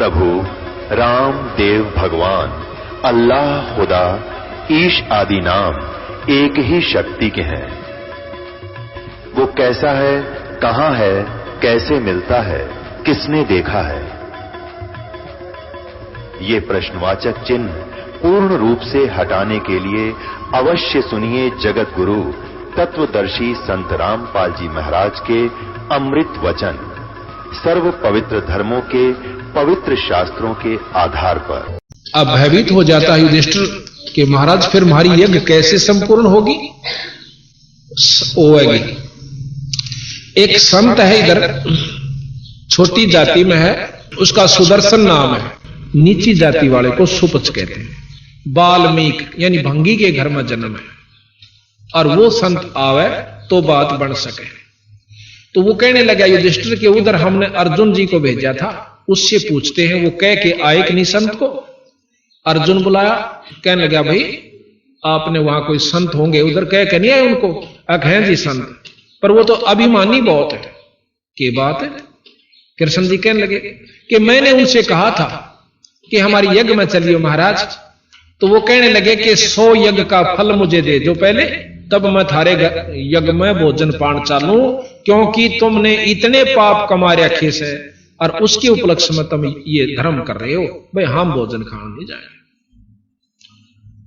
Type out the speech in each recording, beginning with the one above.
प्रभु राम देव भगवान अल्लाह खुदा ईश आदि नाम एक ही शक्ति के हैं। वो कैसा है, कहां है, कैसे मिलता है, किसने देखा है? ये प्रश्नवाचक चिन्ह पूर्ण रूप से हटाने के लिए अवश्य सुनिए जगत गुरु तत्वदर्शी संत रामपाल जी महाराज के अमृत वचन, सर्व पवित्र धर्मों के पवित्र शास्त्रों के आधार पर। अब भयभीत हो जाता है युधिष्ठिर कि महाराज फिर हमारी यज्ञ कैसे संपूर्ण होगी? होगी। एक संत है इधर, छोटी जाति में है, उसका सुदर्शन नाम है। नीची जाति वाले को सुपच कहते हैं। वाल्मीकि यानी भंगी के घर में जन्म है, और वो संत आवे तो बात बन सके। तो वो कहने लगा युधिष्ठिर के उधर हमने अर्जुन जी को भेजा था, उससे पूछते हैं। वो कह के आए कि नहीं संत को? अर्जुन बुलाया, कहने लगा भाई आपने वहां कोई संत होंगे, उधर कह के नहीं आए उनको? हैं जी संत, पर वो तो अभिमानी बहुत है। के बात है? कृष्ण जी कहने लगे कि मैंने उनसे कहा था कि हमारी यज्ञ में चलिए महाराज। तो वो कहने लगे कि 100 यज्ञ का फल मुझे दे जो पहले, तब मैं थारे यज्ञ में भोजन पान चालू, क्योंकि तुमने इतने पाप कमा रखे से और उसके उपलक्ष्य में तुम ये धर्म कर रहे हो, भाई हम भोजन खाने नहीं जाए।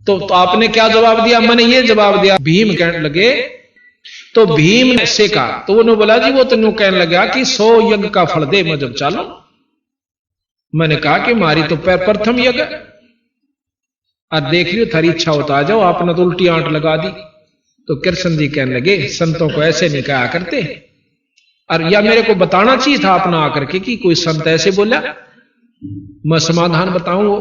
तो आपने क्या जवाब दिया? मैंने ये जवाब दिया। भीम कहने लगे, तो भीम ने से कहा, तो उन्होंने बोला जी वो तो न्यू कहने लगा कि 100 यज्ञ का फल दे मैं जब चालू। मैंने कहा कि मारी तो प्रथम यज्ञ, और देख लियो थारी इच्छा होता आ जाओ, आपने तो उल्टी आंट लगा दी। तो कृष्ण जी कहने लगे संतों को ऐसे नहीं कहा करते, और या मेरे को बताना चाहिए था अपना आकर के कि कोई संत ऐसे बोला, मैं समाधान बताऊं। वो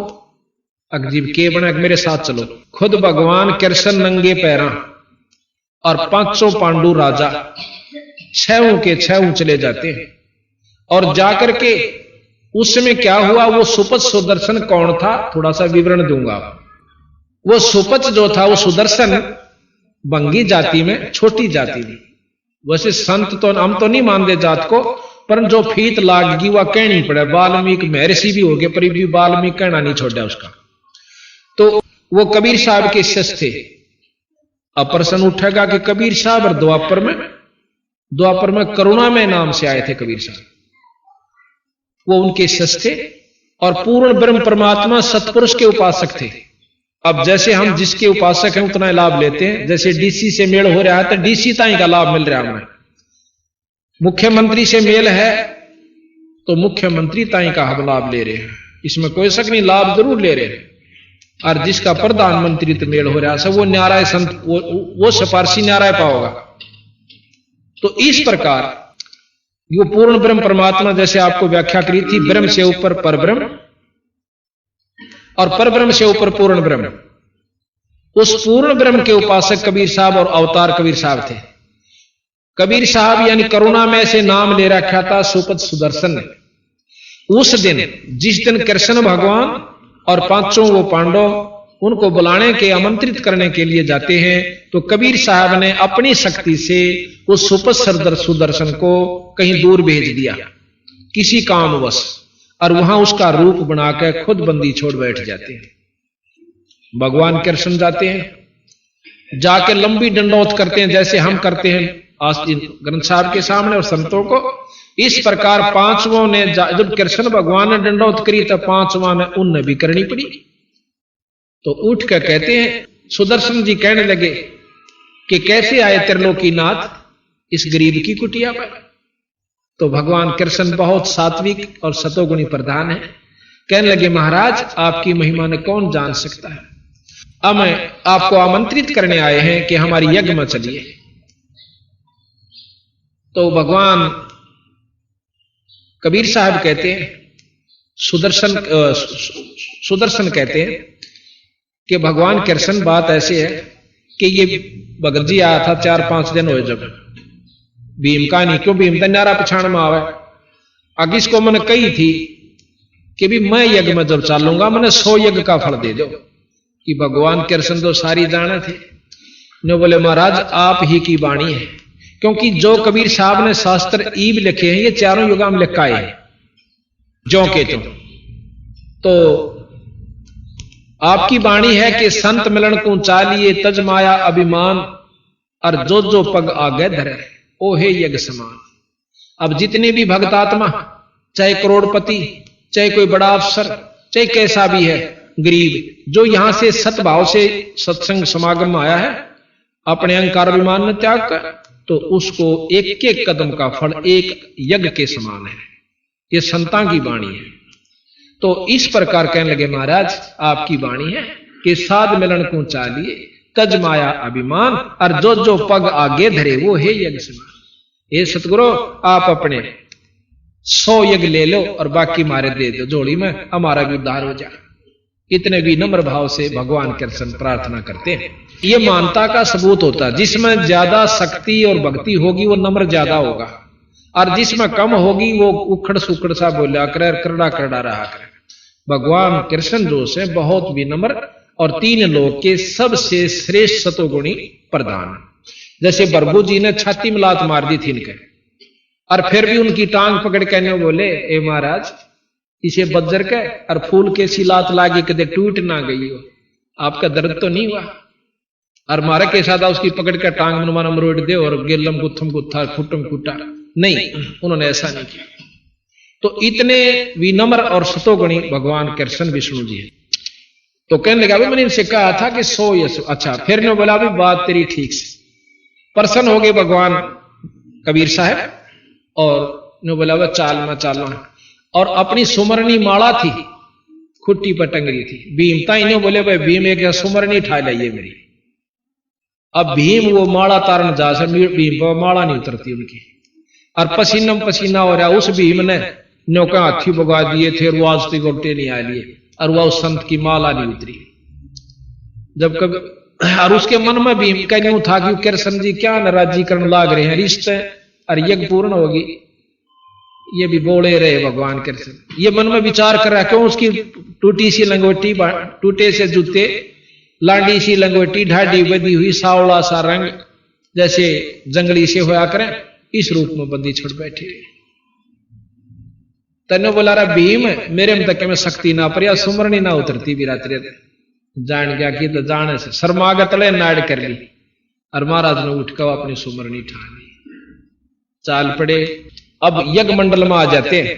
अजीब के बना, मेरे साथ चलो। खुद भगवान कृष्ण नंगे पैरा और 500 पांडु राजा 6 के 6 चले जाते हैं, और जाकर के उसमें क्या हुआ? वो सुपच सुदर्शन कौन था? थोड़ा सा विवरण दूंगा। वो सुपच जो था वो सुदर्शन बंगी जाति में, छोटी जाति में। वैसे संत तो हम तो नहीं मानते जात को, पर जो फीत लागगी वह कहनी पड़े। वाल्मीकि महर्षि भी हो गए, पर भी वाल्मीकि कहना नहीं छोड़ा उसका। तो वो कबीर साहब के शिष्य थे। अब प्रश्न उठेगा कि कबीर साहब और द्वापर में करुणा में नाम से आए थे कबीर साहब, वो उनके शिष्य थे और पूर्ण ब्रह्म परमात्मा सतपुरुष के उपासक थे। अब जैसे हम जिसके उपासक हैं उतना लाभ लेते हैं। जैसे डीसी से मेल हो रहा है तो डीसी ताई का लाभ मिल रहा है हमें, मुख्यमंत्री से मेल है तो मुख्यमंत्री ताई का हम लाभ ले रहे हैं, इसमें कोई शक नहीं, लाभ जरूर ले रहे हैं। और जिसका प्रधानमंत्री तो मेल हो रहा है वो न्याराय संत, वो सिफारसी न्याराय पाओगा। तो इस प्रकार ये पूर्ण ब्रह्म परमात्मा जैसे आपको व्याख्या करी थी, ब्रह्म से ऊपर परब्रह्म और परब्रह्म से ऊपर पूर्ण ब्रह्म। उस पूर्ण ब्रह्म के उपासक कबीर साहब और अवतार कबीर साहब थे। कबीर साहब यानी करुणा में से नाम ले रखा था सुपच सुदर्शन ने। उस दिन जिस दिन कृष्ण भगवान और 5 वो पांडव उनको बुलाने के, आमंत्रित करने के लिए जाते हैं, तो कबीर साहब ने अपनी शक्ति से उस सुपच सुदर्शन को कहीं दूर भेज दिया किसी कामवश, और वहां उसका रूप बनाकर खुद बंदी छोड़ बैठ जाते हैं। भगवान कृष्ण जाते हैं, जाके लंबी दंडौत करते हैं जैसे हम करते हैं ग्रंथ साहब के सामने और संतों को। इस प्रकार 5वां ने जब कृष्ण भगवान ने दंडौत करी तो 5वां ने उनने भी करनी पड़ी। तो उठ कर कहते हैं, सुदर्शन जी कहने लगे कि कैसे आए त्रिलोकीनाथ इस गरीब की कुटिया पर? तो भगवान कृष्ण बहुत सात्विक और सतोगुणी प्रधान है। कहने लगे महाराज आपकी महिमा ने कौन जान सकता है, अब मैं आपको आमंत्रित करने आए हैं कि हमारी यज्ञ में चलिए। तो भगवान कबीर साहब कहते हैं, सुदर्शन कहते हैं कि भगवान कृष्ण बात ऐसे है कि ये भगत जी आया था 4-5 दिन हुए जब भीम का नहीं, क्यों भीम तो नारा पछाण में आवे। आगे इसको मैंने कही थी कि भी मैं यज्ञ में जब चालूंगा मैंने 100 यज्ञ का फल दे दो, कि भगवान कृष्ण तो सारी जाने थे। ने बोले महाराज आप ही की वाणी है, क्योंकि जो कबीर साहब ने शास्त्र ईब लिखे हैं ये चारों युगा में लिखाए हैं, जो के तुम तो आपकी वाणी है कि संत मिलन को चालिए तज माया अभिमान, और जो जो पग आगे धरे ओ हे यज्ञ समान। अब जितने भी भक्तात्मा, चाहे करोड़पति, चाहे कोई बड़ा अफसर, चाहे कैसा भी है गरीब, जो यहां से सतभाव से सत्संग समागम में आया है, अपने अहंकार अभिमान में त्याग कर, तो उसको एक एक कदम का फल एक यज्ञ के समान है। ये संतां की वाणी है। तो इस प्रकार कहने लगे महाराज आपकी वाणी है कि साध मिलन को चालिए तज माया अभिमान, और जो जो पग आगे धरे वो है यज्ञ समान। ये सतगुरु आप अपने 100 यज्ञ ले लो और बाकी मारे दे दो जोड़ी में, हमारा भी उद्धार हो जाए। इतने विनम्र भाव से भगवान कृष्ण प्रार्थना करते हैं। ये मानता का सबूत होता है। जिसमें ज्यादा शक्ति और भक्ति होगी वो नम्र ज्यादा होगा, और जिसमें कम होगी वो उखड़ सुखड़ सा बोला करे, करड़ा करड़ा रहा करे। भगवान कृष्ण जो से बहुत विनम्र और 3 लोक के सबसे श्रेष्ठ सतोगुणी प्रधान। जैसे बरबू जी ने छाती में लात मार दी थी इनके, और फिर भी उनकी टांग पकड़ के बोले ए महाराज इसे बज्जर के और फूल के सी लात लागी कदे टूट ना गई हो, आपका दर्द तो नहीं हुआ? और मारे के साथ उसकी पकड़ के टांग मनमाना मरोड़ दे और गेलम गुत्थम गुत्था फुटम फुटा, नहीं, उन्होंने ऐसा नहीं किया। तो इतने विनम्र और सतोगुणी भगवान कृष्ण विष्णु जी है। तो कहने लगा मैंने इनसे कहा था कि 100 यश। अच्छा, फिर ने बोला भी बात तेरी ठीक से। प्रसन्न हो गए भगवान कबीर साहब, और ने बोला वह चाल में चालो, और अपनी सुमरनी माला थी खुट्टी पर टंगरी थी। भीम ताई ने बोले भाई भीम एक सुमरनी ठा लाइए मेरी। अब भीम वो माला तारण जा से भीम पर माला नहीं उतरती उनकी, और पसीना पसीना हो रहा। उस भीम ने नौका हाथी भगा दिए थे और वाजती गोटे नहीं आ लिए, और वह उस संत की माला नहीं उतरी। जब कभी और उसके मन में भीम का यूं था कि कृष्ण जी क्या नाराजीकरण लाग रहे हैं, रिश्ते और यज्ञ पूर्ण होगी। ये भी बोले रहे भगवान कृष्ण, ये मन में विचार कर रहा क्यों उसकी टूटी सी लंगोटी, टूटे से जूते, लांडी सी लंगोटी, ढाडी बदी हुई, सावला सा रंग जैसे जंगली से होया करें, इस रूप में बंदी छोड़ बैठे। तने बोला रहा भीम मेरे में तक में शक्ति ना पर या सुमरनी ना उतरती भी रात्रि जान गया कि तो जाने से शर्मागत ले नाड़ कर ली, और महाराज ने उठ कर अपनी सुमरनी ठा ली, चाल पड़े। अब यज्ञ मंडल में आ जाते हैं।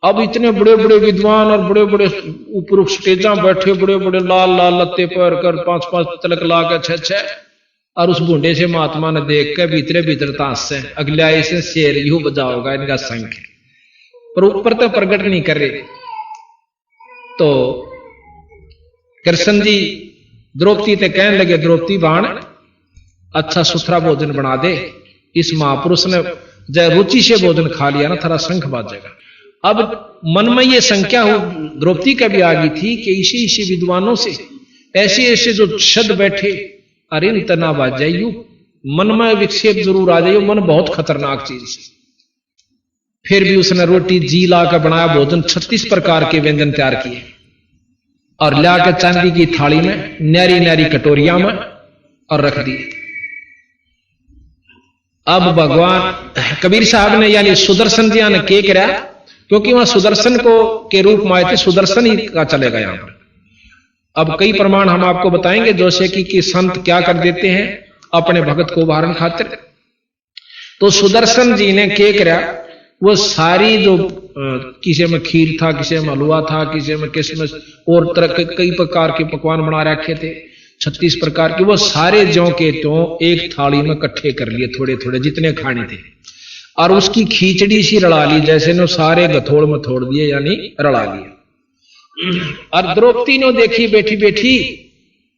अब इतने बड़े बड़े विद्वान और बड़े बड़े ऊपर स्टेजा बैठे, बड़े बड़े लाल लाल लत्ते पर कर 5-5 तिलक ला के 6-6, और उस बूढ़े से महात्मा ने देख के भीतरे भीतर ताश से अगले आए से शेर यू बजाओगा इनका संख, पर ऊपर तो प्रकट नहीं कर रहे। तो कृष्ण जी द्रौपदी ते कहने लगे द्रौपदी बाण अच्छा सुथरा भोजन बना दे। इस महापुरुष ने जब रुचि से भोजन खा लिया ना थारा शंख बाजेगा। अब मन में ये संख्या द्रौपदी का भी आ गई थी कि इसी इसी विद्वानों से ऐसे ऐसे जो शब्द बैठे अरे इन तना बाज जाइयो, मन में विक्षेप जरूर आ जाइयो, मन बहुत खतरनाक चीज। फिर भी उसने रोटी जी ला कर बनाया भोजन, 36 प्रकार के व्यंजन तैयार किए और ला के चांदी की थाली में न्यारी न्यारी कटोरिया में और रख दिए। अब भगवान कबीर साहब ने यानी सुदर्शन जी ने के करा, क्योंकि वहां सुदर्शन को के रूप में आए थे, सुदर्शन ही का चलेगा यहां पर। अब कई प्रमाण हम आपको बताएंगे जैसे कि संत क्या कर देते हैं अपने भगत को उभारन खातिर। तो सुदर्शन जी ने के करा, वो सारी जो किसी में खीर था, किसी में हलवा था, किसी में किशमिश और तरह के कई प्रकार के पकवान बना रखे थे, 36 प्रकार के, वो सारे ज्यों के त्यों एक थाली में इकट्ठे कर लिए थोड़े थोड़े जितने खाने थे, और उसकी खींचड़ी सी रड़ा ली, जैसे ने सारे गथोड़ में थोड़ दिए यानी रड़ा लिए। और द्रौपदी ने देखी बैठी बैठी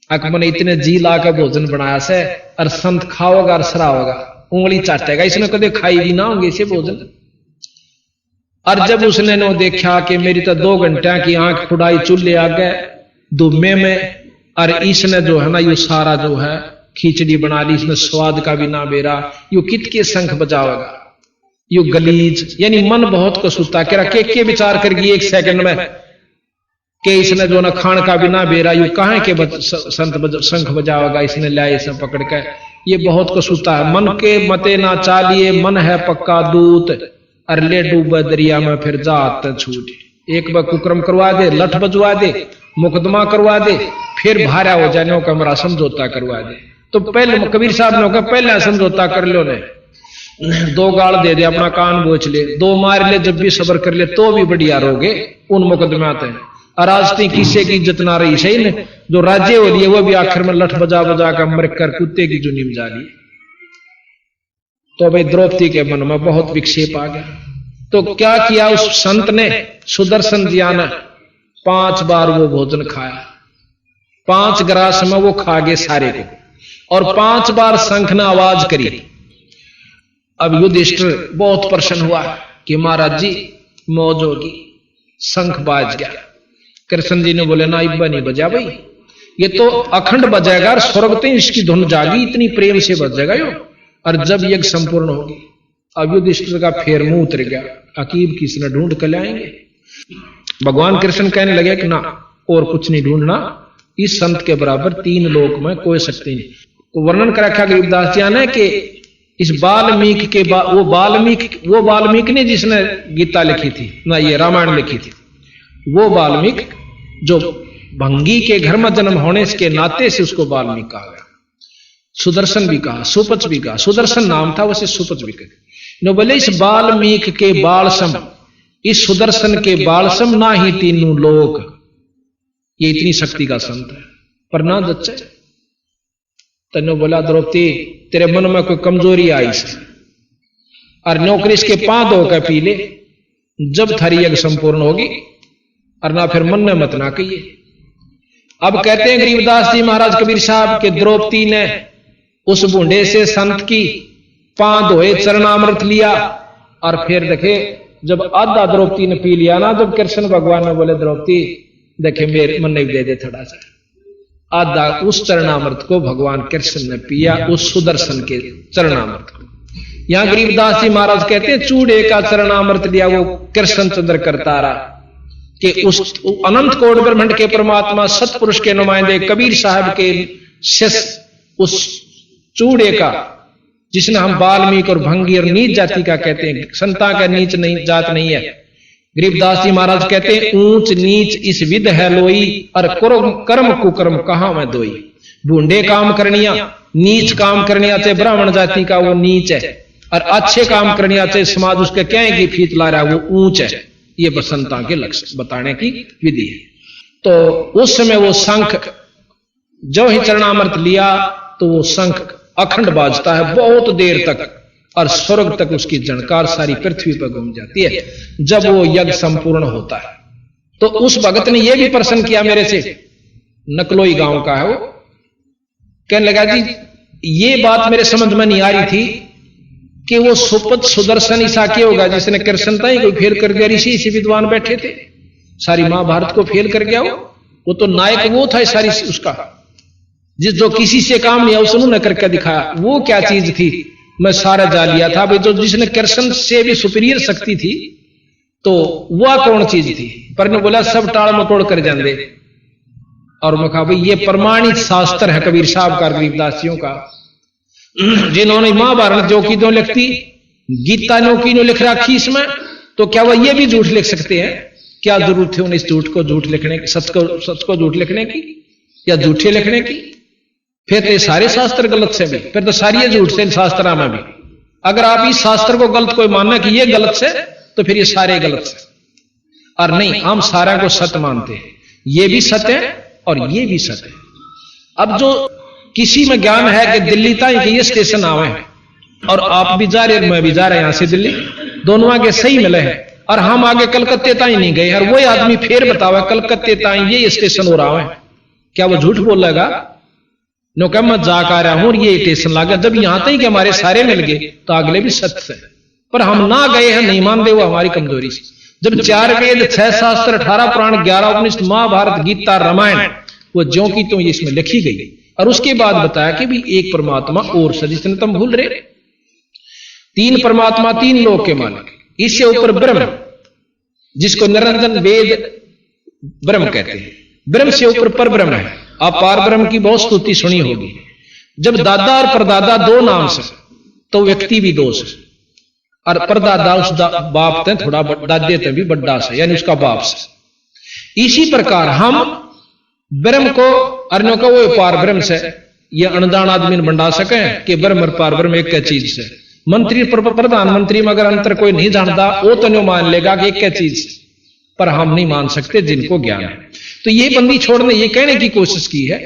अकमन इतने जी ला के भोजन बनाया से, और संत खाओगा और सराओगा, उंगली चाटेगा, इसने कदे खाई भी ना होंगे इसे भोजन। और जब उसने नो देखा कि मेरी तो 2 घंटे की आंख खुदाई चूल्हे आ गए दुमे में, और इसने जो है ना यू सारा जो है खिचड़ी बना ली, इसने स्वाद का भी ना बेरा, यू कित के शंख बजाओगा, यू गलीज, यानी मन बहुत को सुता के विचार कर गई 1 सेकंड में कि इसने जो ना खान का भी ना बेरा, यू कहां के संत शंख बजाओगा, इसने लाए इसे पकड़ के, ये बहुत को सुता है। मन के मते ना चालिए, मन है पक्का दूत, और ले डूबे दरिया में फिर जात छूट। एक बार कुकर्म करवा दे, लठ बजवा दे, मुकदमा करवा दे, फिर भारा हो जाने का हमारा समझौता करवा दे। तो पहले कबीर साहब ने कहा पहले समझौता कर लो ने, 2 गाल दे दे, अपना कान बोच ले, 2 मार ले, जब भी सबर कर ले तो भी बढ़िया रहोगे उन मुकदमाते हैं। और आज तक किसी की इज्जत ना रही सही ने, जो राज्य हो लिए वो भी आखिर में लठ बजा बजा कर मर कर कुत्ते की जुनी में जा ली। तो भाई द्रौपदी के मन में बहुत विक्षेप आ गया। तो क्या किया उस संत ने, सुदर्शन जिया ने 5 बार वो भोजन खाया, 5 ग्रास में वो खा गए सारे को, और 5 बार शंख ने आवाज करी। अब युधिष्ठिर बहुत प्रसन्न हुआ कि महाराज जी मौज होगी, शंख बाज गया। कृष्ण जी ने बोले ना इब्बा नहीं बजा भाई, ये तो अखंड बजाएगा और स्वर्ग तो इसकी धुन जागी, इतनी प्रेम से बजेगा यो, और जब यज्ञ संपूर्ण होगी। अब युधिष्ठिर का फेर मुंह उतर गया, अकीब किसने ढूंढ कर लाएंगे। भगवान कृष्ण कहने लगे कि ना और कुछ नहीं ढूंढना, इस संत के बराबर 3 लोक में कोई शक्ति नहीं। तो वर्णन कर रखा गरीबदास जी ने कि इस वाल्मीकि के वो वाल्मीकि ने जिसने गीता लिखी थी ना, ये रामायण लिखी थी, वो वाल्मीकि जो भंगी के घर में जन्म होने के नाते से उसको वाल्मीकि कहा गया। सुदर्शन भी कहा, सुपच भी कहा, सुदर्शन नाम था वैसे सुपच भी कहा। नो बोले इस वाल्मीकि के बालसम, इस सुदर्शन के बालसम ना ही 3 लोक, ये इतनी शक्ति का संत है। पर ना दच्चे तने बोला द्रौपदी तेरे मन में कोई कमजोरी आई से, और नौकरी इसके 5 धोकर पी ले, जब थारी यज्ञ संपूर्ण होगी, और ना फिर मन में मत ना कहिए। अब कहते हैं गरीबदास जी महाराज कबीर साहब के द्रौपदी ने उस बूढ़े से संत की 5 धोए चरणामृत लिया, और फिर देखे जब आधा द्रौपदी ने पी लिया ना, जब कृष्ण भगवान ने बोले द्रौपदी देखे मेरे मन ने दे दे थोड़ा सा, आधा उस चरणामृत को भगवान कृष्ण ने पिया, उस सुदर्शन के चरणामृत को। यहां गरीबदास जी महाराज कहते हैं चूड़े का चरणामृत लिया वो कृष्ण चंद्र करतारा कि उस अनंत कोट ब्रह्मांड के परमात्मा सतपुरुष के नुमाइंदे कबीर साहब के शिष्य उस चूड़े का, जिसने हम वाल्मीकि और भंगी और नीच जाति का कहते हैं, संता का नीच नहीं जात नहीं है। गरीबदास जी महाराज कहते हैं ऊंच नीच इस विध है लोई, और कर्म कुकर्म कहां में दोई। बूंडे काम करनिया, नीच काम करनिया चाहे ब्राह्मण जाति का वो नीच है, और अच्छे काम करनिया चाहे समाज उसके क्या की फीत ला रहा है वो ऊंच है। ये बसंता के लक्ष्य बताने की विधि है। तो उस समय वो शंख जो ही चरणामृत लिया तो वो शंख अखंड बाजता है बहुत देर तक, और स्वर्ग तक उसकी झनकार सारी पृथ्वी पर घूम जाती है जब वो यज्ञ संपूर्ण होता है। तो उस भगत ने यह भी प्रश्न किया मेरे से, नकलोई गांव का है वो, कहने लगा जी ये बात मेरे समझ में नहीं आ रही थी कि वो सुपथ सुदर्शन ईसा क्या होगा जिसने कृष्णता ही कोई फेल कर दिया। ऋषि इसी विद्वान बैठे थे, सारी महाभारत को फेल कर गया वो तो नायक वो था सारी उसका, जिस जो किसी से काम नहीं है उसने करके दिखाया। वो क्या चीज थी मैं सारा जा लिया था भाई, जो जिसने कृष्ण से भी सुपीरियर शक्ति थी तो वह कौन चीज थी। पर ने बोला सब टाड़ मटोड़ कर जाते, और मैं कहा भाई ये प्रमाणित शास्त्र है कबीर साहब का, गरीबदासियों का, जिन्होंने महाभारत जो की दो लिखती, गीता नो की नो लिख रखी इसमें, तो क्या वह ये भी झूठ लिख सकते हैं? क्या जरूरत है उन्हें इस झूठ को झूठ लिखने की, सच को झूठ लिखने की या झूठे लिखने की? फिर तो ये सारे शास्त्र गलत से भी, फिर तो सारी झूठ से शास्त्र में भी। अगर आप इस शास्त्र को गलत कोई मानना कि ये गलत से, तो फिर ये सारे गलत से। और नहीं, हम सारा को सत्य मानते हैं, ये भी सत्य है और ये भी सत्य है। अब जो किसी में ज्ञान है कि दिल्ली तक ये स्टेशन आवे हैं और आप भी जा रहे और मैं भी जा रहे हैं यहां से दिल्ली, दोनों आगे सही मिले हैं, और हम आगे कलकत्ते ताई नहीं गए, और वही आदमी फिर बतावा कलकत्ते ताई ये स्टेशन हो रहा है, क्या वो झूठ बोलेगा? नो क्या मैं जा कर रहा हूं और ये स्टेशन लागा, जब यहां तक कि हमारे सारे मिल गए तो अगले भी सत्य है, पर हम ना गए हैं, नहीं मानते, वो हमारी कमजोरी से। जब 4 वेद 6 शास्त्र 18 पुराण 11 उपनिषद महाभारत गीता रामायण वो ज्यों की तो इसमें लिखी गई, और उसके बाद बताया कि भी एक परमात्मा और सजिशन तुम भूल रहे, 3 परमात्मा 3 लोक के मालिक, इससे ऊपर ब्रह्म जिसको निरंजन वेद ब्रह्म कहते हैं, ब्रह्म से ऊपर पर ब्रह्म है। आप पार ब्रह्म की बहुत स्तुति सुनी होगी। जब दादा और परदादा 2 नाम से तो व्यक्ति भी 2 से, और परदादा उस बाप ते थोड़ा दादे ते भी बड्डा से, यानी उसका बाप से। इसी प्रकार हम ब्रह्म को अर्णों का वो पार ब्रह्म से, ये अनजान आदमी बंडा सके कि ब्रह्म और पार ब्रह्म एक चीज से। मंत्री प्रधानमंत्री में अगर अंतर कोई नहीं जानता वो तो नहीं मान लेगा कि एक चीज से, पर हम नहीं मान सकते जिनको ज्ञान है। तो ये बंदी छोड़ने ये कहने की कोशिश की है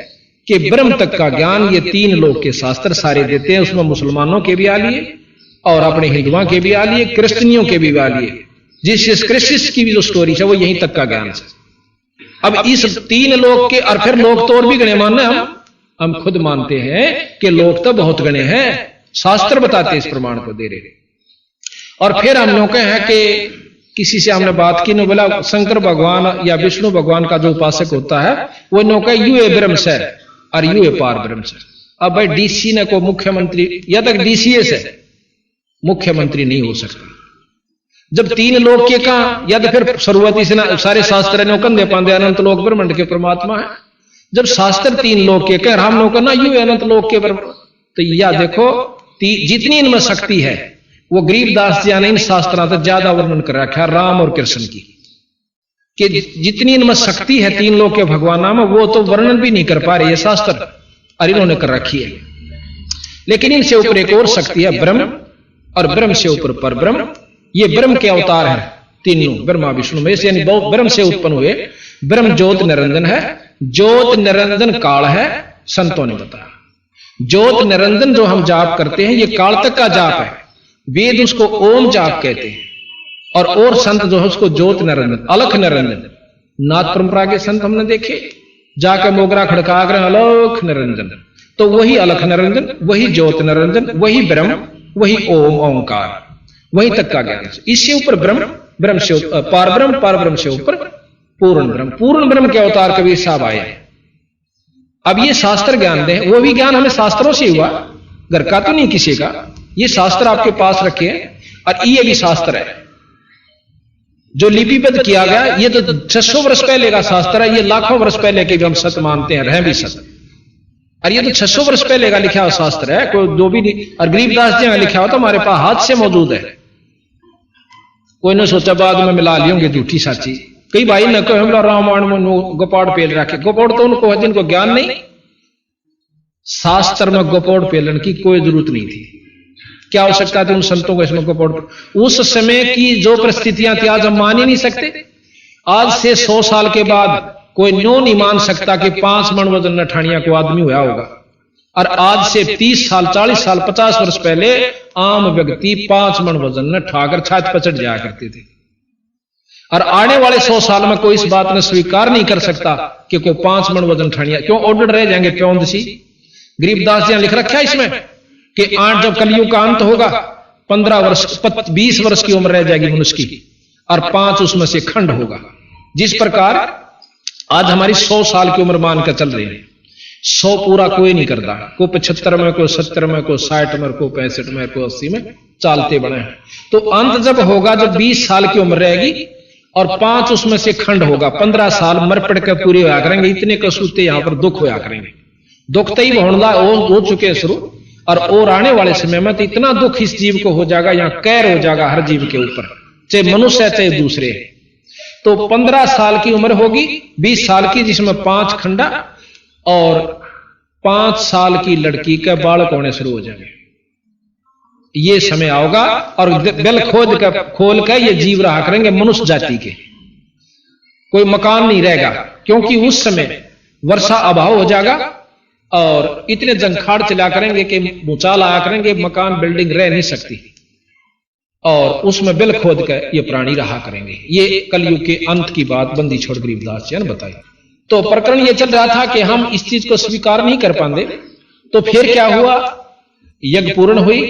कि ब्रह्म तक का ज्ञान ये 3 लोक के शास्त्र सारे देते हैं, उसमें मुसलमानों के भी आ लिए और अपने हिंदुओं के भी आ लिए, क्रिश्चियनियों के भी आ लिए। जिस क्रिश्चियन की भी जो स्टोरी है वो यहीं तक का ज्ञान है। अब इस 3 लोक के, और फिर लोग तो और भी गणे मानने, हम खुद मानते हैं कि लोग तो बहुत गणे हैं, शास्त्र बताते हैं इस प्रमाण को दे रहे। और फिर हम लोग हैं कि किसी से हमने बात की, बोला शंकर भगवान या विष्णु भगवान का जो उपासक होता है वो नौका यू है ब्रह्म से और यू है पार ब्रह्म से। अब भाई डीसी ने को मुख्यमंत्री या तक डीसीएस है, मुख्यमंत्री नहीं हो सकता जब 3 लोक के का, या तो फिर शुरुआती से ना सारे शास्त्र ने कंधे पांदे अनंत लोक ब्रह्मांड के परमात्मा है। जब शास्त्र 3 लोक के कह हम लोग को ना यू अनंत लोक के ब्रह्म, तो या देखो जितनी इनमें शक्ति है वो गरीबदास जी ने इन शास्त्रों से ज्यादा वर्णन कर रखा है राम और कृष्ण की, कि जितनी इनमें शक्ति है 3 लोक के भगवान में वो तो वर्णन भी नहीं कर पा रहे ये शास्त्र, और इन्होंने कर रखी है। लेकिन इनसे ऊपर एक और शक्ति है ब्रह्म, और ब्रह्म से ऊपर पर ब्रह्म। ये ब्रह्म के अवतार है तीनों, ब्रह्मा विष्णु महेश, यानी ब्रह्म से उत्पन्न हुए। ब्रह्म ज्योत निरंजन है, ज्योत निरंजन काल है, संतों ने बताया। ज्योत निरंजन जो हम जाप करते हैं ये काल तक का जाप है, वेद उसको ओम जाप कहते हैं, और संत जो है उसको ज्योत निरंजन, अलख निरंजन। नाथ परंपरा के संत हमने देखे जाकर मोगरा खड़का कर अलख निरंजन, तो वही अलख निरंजन, वही ज्योत निरंजन, वही ब्रह्म, वही ओम ओंकार, वहीं तक का ज्ञान। इससे ऊपर ब्रह्म, ब्रह्म से पार ब्रह्म, पार ब्रह्म से ऊपर पूर्ण ब्रह्म, पूर्ण ब्रह्म के अवतार कबीर साहब आए। अब ये शास्त्र ज्ञान दे, वो भी ज्ञान हमें शास्त्रों से हुआ, घर का तो नहीं किसी का। ये शास्त्र आपके पास रखे हैं, और ये भी शास्त्र है जो लिपिबद्ध किया गया। ये तो 600 वर्ष पहले का शास्त्र है, ये लाखों वर्ष पहले के भी हम सत्य मानते हैं, रह भी सत्य। और ये तो 600 वर्ष पहले का लिखा हुआ शास्त्र है, कोई दो भी नहीं। और गरीबदास जी का लिखा हुआ तो हमारे पास हाथ से मौजूद है, कोई ने सोचा बाद में मिला लियोगे झूठी साची। कई भाई न कहो हम रामायण में गोपाड़ पेल रखे, गोपाड़ तो उनको है जिनको ज्ञान नहीं। शास्त्र में गोपाड़ पेलन की कोई जरूरत नहीं थी, क्या आवश्यकता थी उन संतों को इसमें गोपाड़। उस समय की जो परिस्थितियां थी आज हम मान ही नहीं सकते। आज से 100 साल के बाद कोई न्यों नहीं मान सकता कि 5 मन वजन नठानिया को आदमी हुआ होगा। और आज से 30 साल 40 साल 50 वर्ष पहले आम व्यक्ति 5 मन वजन न ठाकर छात पचट जाया करते थे। और आने वाले 100 साल में कोई इस बात ने स्वीकार नहीं कर सकता कि कोई 5 मन वजन ठानिया क्यों ऑर्डर रह जाएंगे प्योंदसी। गरीबदास जी लिख रखा है इसमें कि 8 जब कलयुग का अंत होगा 15 वर्ष 20 वर्ष की उम्र रह जाएगी मनुष्य की, और 5 उसमें से खंड होगा। जिस प्रकार आज हमारी 100 साल की उम्र मान कर चल रही है, 100 पूरा कोई नहीं करता, कोई 75 में, कोई 70 में, कोई 60 में, कोई 65 में, कोई 80 में चालते बने हैं। तो अंत जब होगा जब 20 साल की उम्र रहेगी और 5 उसमें से खंड होगा, 15 साल मर पड़ कर पूरे होया करेंगे। इतने कसूते यहां पर दुख होया करेंगे, दुख तो ही हो चुके शुरू, और आने वाले समय में तो इतना दुख इस जीव को हो जाएगा, यहां कैर हो जाएगा हर जीव के ऊपर, चाहे मनुष्य है चाहे दूसरे। तो 15 साल की उम्र होगी, 20 साल की जिसमें 5 खंडा, और 5 साल की लड़की के बालक होने शुरू हो जाएंगे। ये समय आओगा और बेल खोल कर ये जीव रहा करेंगे मनुष्य जाति के, कोई मकान नहीं रहेगा, क्योंकि उस समय वर्षा अभाव हो जाएगा और इतने जंखाड़ चला करेंगे कि भूचाल आया करेंगे, मकान बिल्डिंग रह नहीं सकती, और उसमें बिल खोद कर ये प्राणी रहा करेंगे। ये कलयुग के अंत की बात बंदी छोड़ गरीबदास जी ने बताई। तो प्रकरण ये चल रहा था कि हम इस चीज को स्वीकार नहीं कर पाते, तो फिर क्या हुआ, यज्ञ पूर्ण हुई,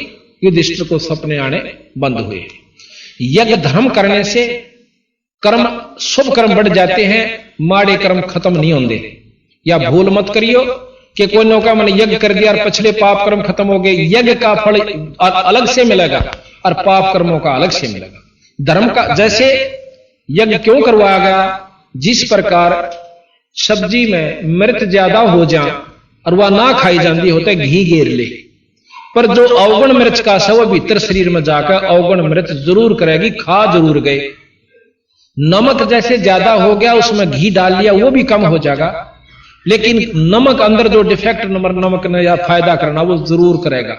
युधिष्ठिर को सपने आने बंद हुए। यज्ञ धर्म करने से कर्म शुभ कर्म बढ़ जाते हैं, माड़े कर्म खत्म नहीं होंगे। या भूल मत करियो कि कोई नौका मैंने यज्ञ कर दिया और पिछले पाप कर्म खत्म हो गए। यज्ञ का फल अलग से मिलेगा और पाप कर्मों का अलग से मिलेगा। धर्म का जैसे यज्ञ क्यों करवाया गया, जिस प्रकार सब्जी में मिर्च ज्यादा हो जाए और वह ना खाई जाती होता है घी घेर ले, पर जो अवगुण मिर्च का है वो भीतर शरीर में जाकर अवगुण मिर्च जरूर करेगी, खा जरूर गए। नमक जैसे ज्यादा हो गया, उसमें घी डाल लिया, वो भी कम हो जाएगा, लेकिन नमक अंदर जो डिफेक्ट नमक ने या फायदा करना वो जरूर करेगा।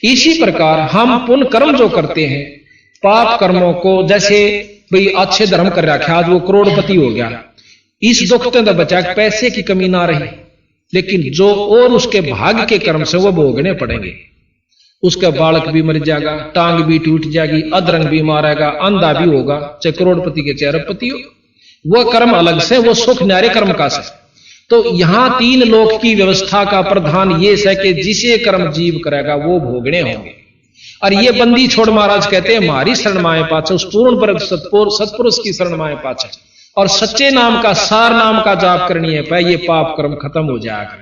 इसी प्रकार हम पुण्य कर्म जो करते हैं, पाप कर्मों को, जैसे भाई अच्छे धर्म कर रखा, आज वो करोड़पति हो गया, इस दुख तो बचा पैसे की कमी ना रही, लेकिन जो और उसके भाग्य के कर्म से वो भोगने पड़ेंगे। उसका बालक भी मर जाएगा, टांग भी टूट जाएगी, अधरंग भी मारेगा, अंधा भी होगा, चाहे करोड़पति के चाहे अरबपति हो, वह कर्म अलग से, वो सुख न्यारे कर्म का से। तो यहां 3 लोक की व्यवस्था का प्रधान ये है कि जिसे कर्म जीव करेगा वो भोगने होंगे। और ये बंदी छोड़ महाराज कहते हैं हमारी शरण माए पाछे, उस पूर्ण पर सत्पुरुष की शरण माए पाछे, और सच्चे नाम का, सार नाम का जाप करनी है पे, ये पाप कर्म खत्म हो जाएगा।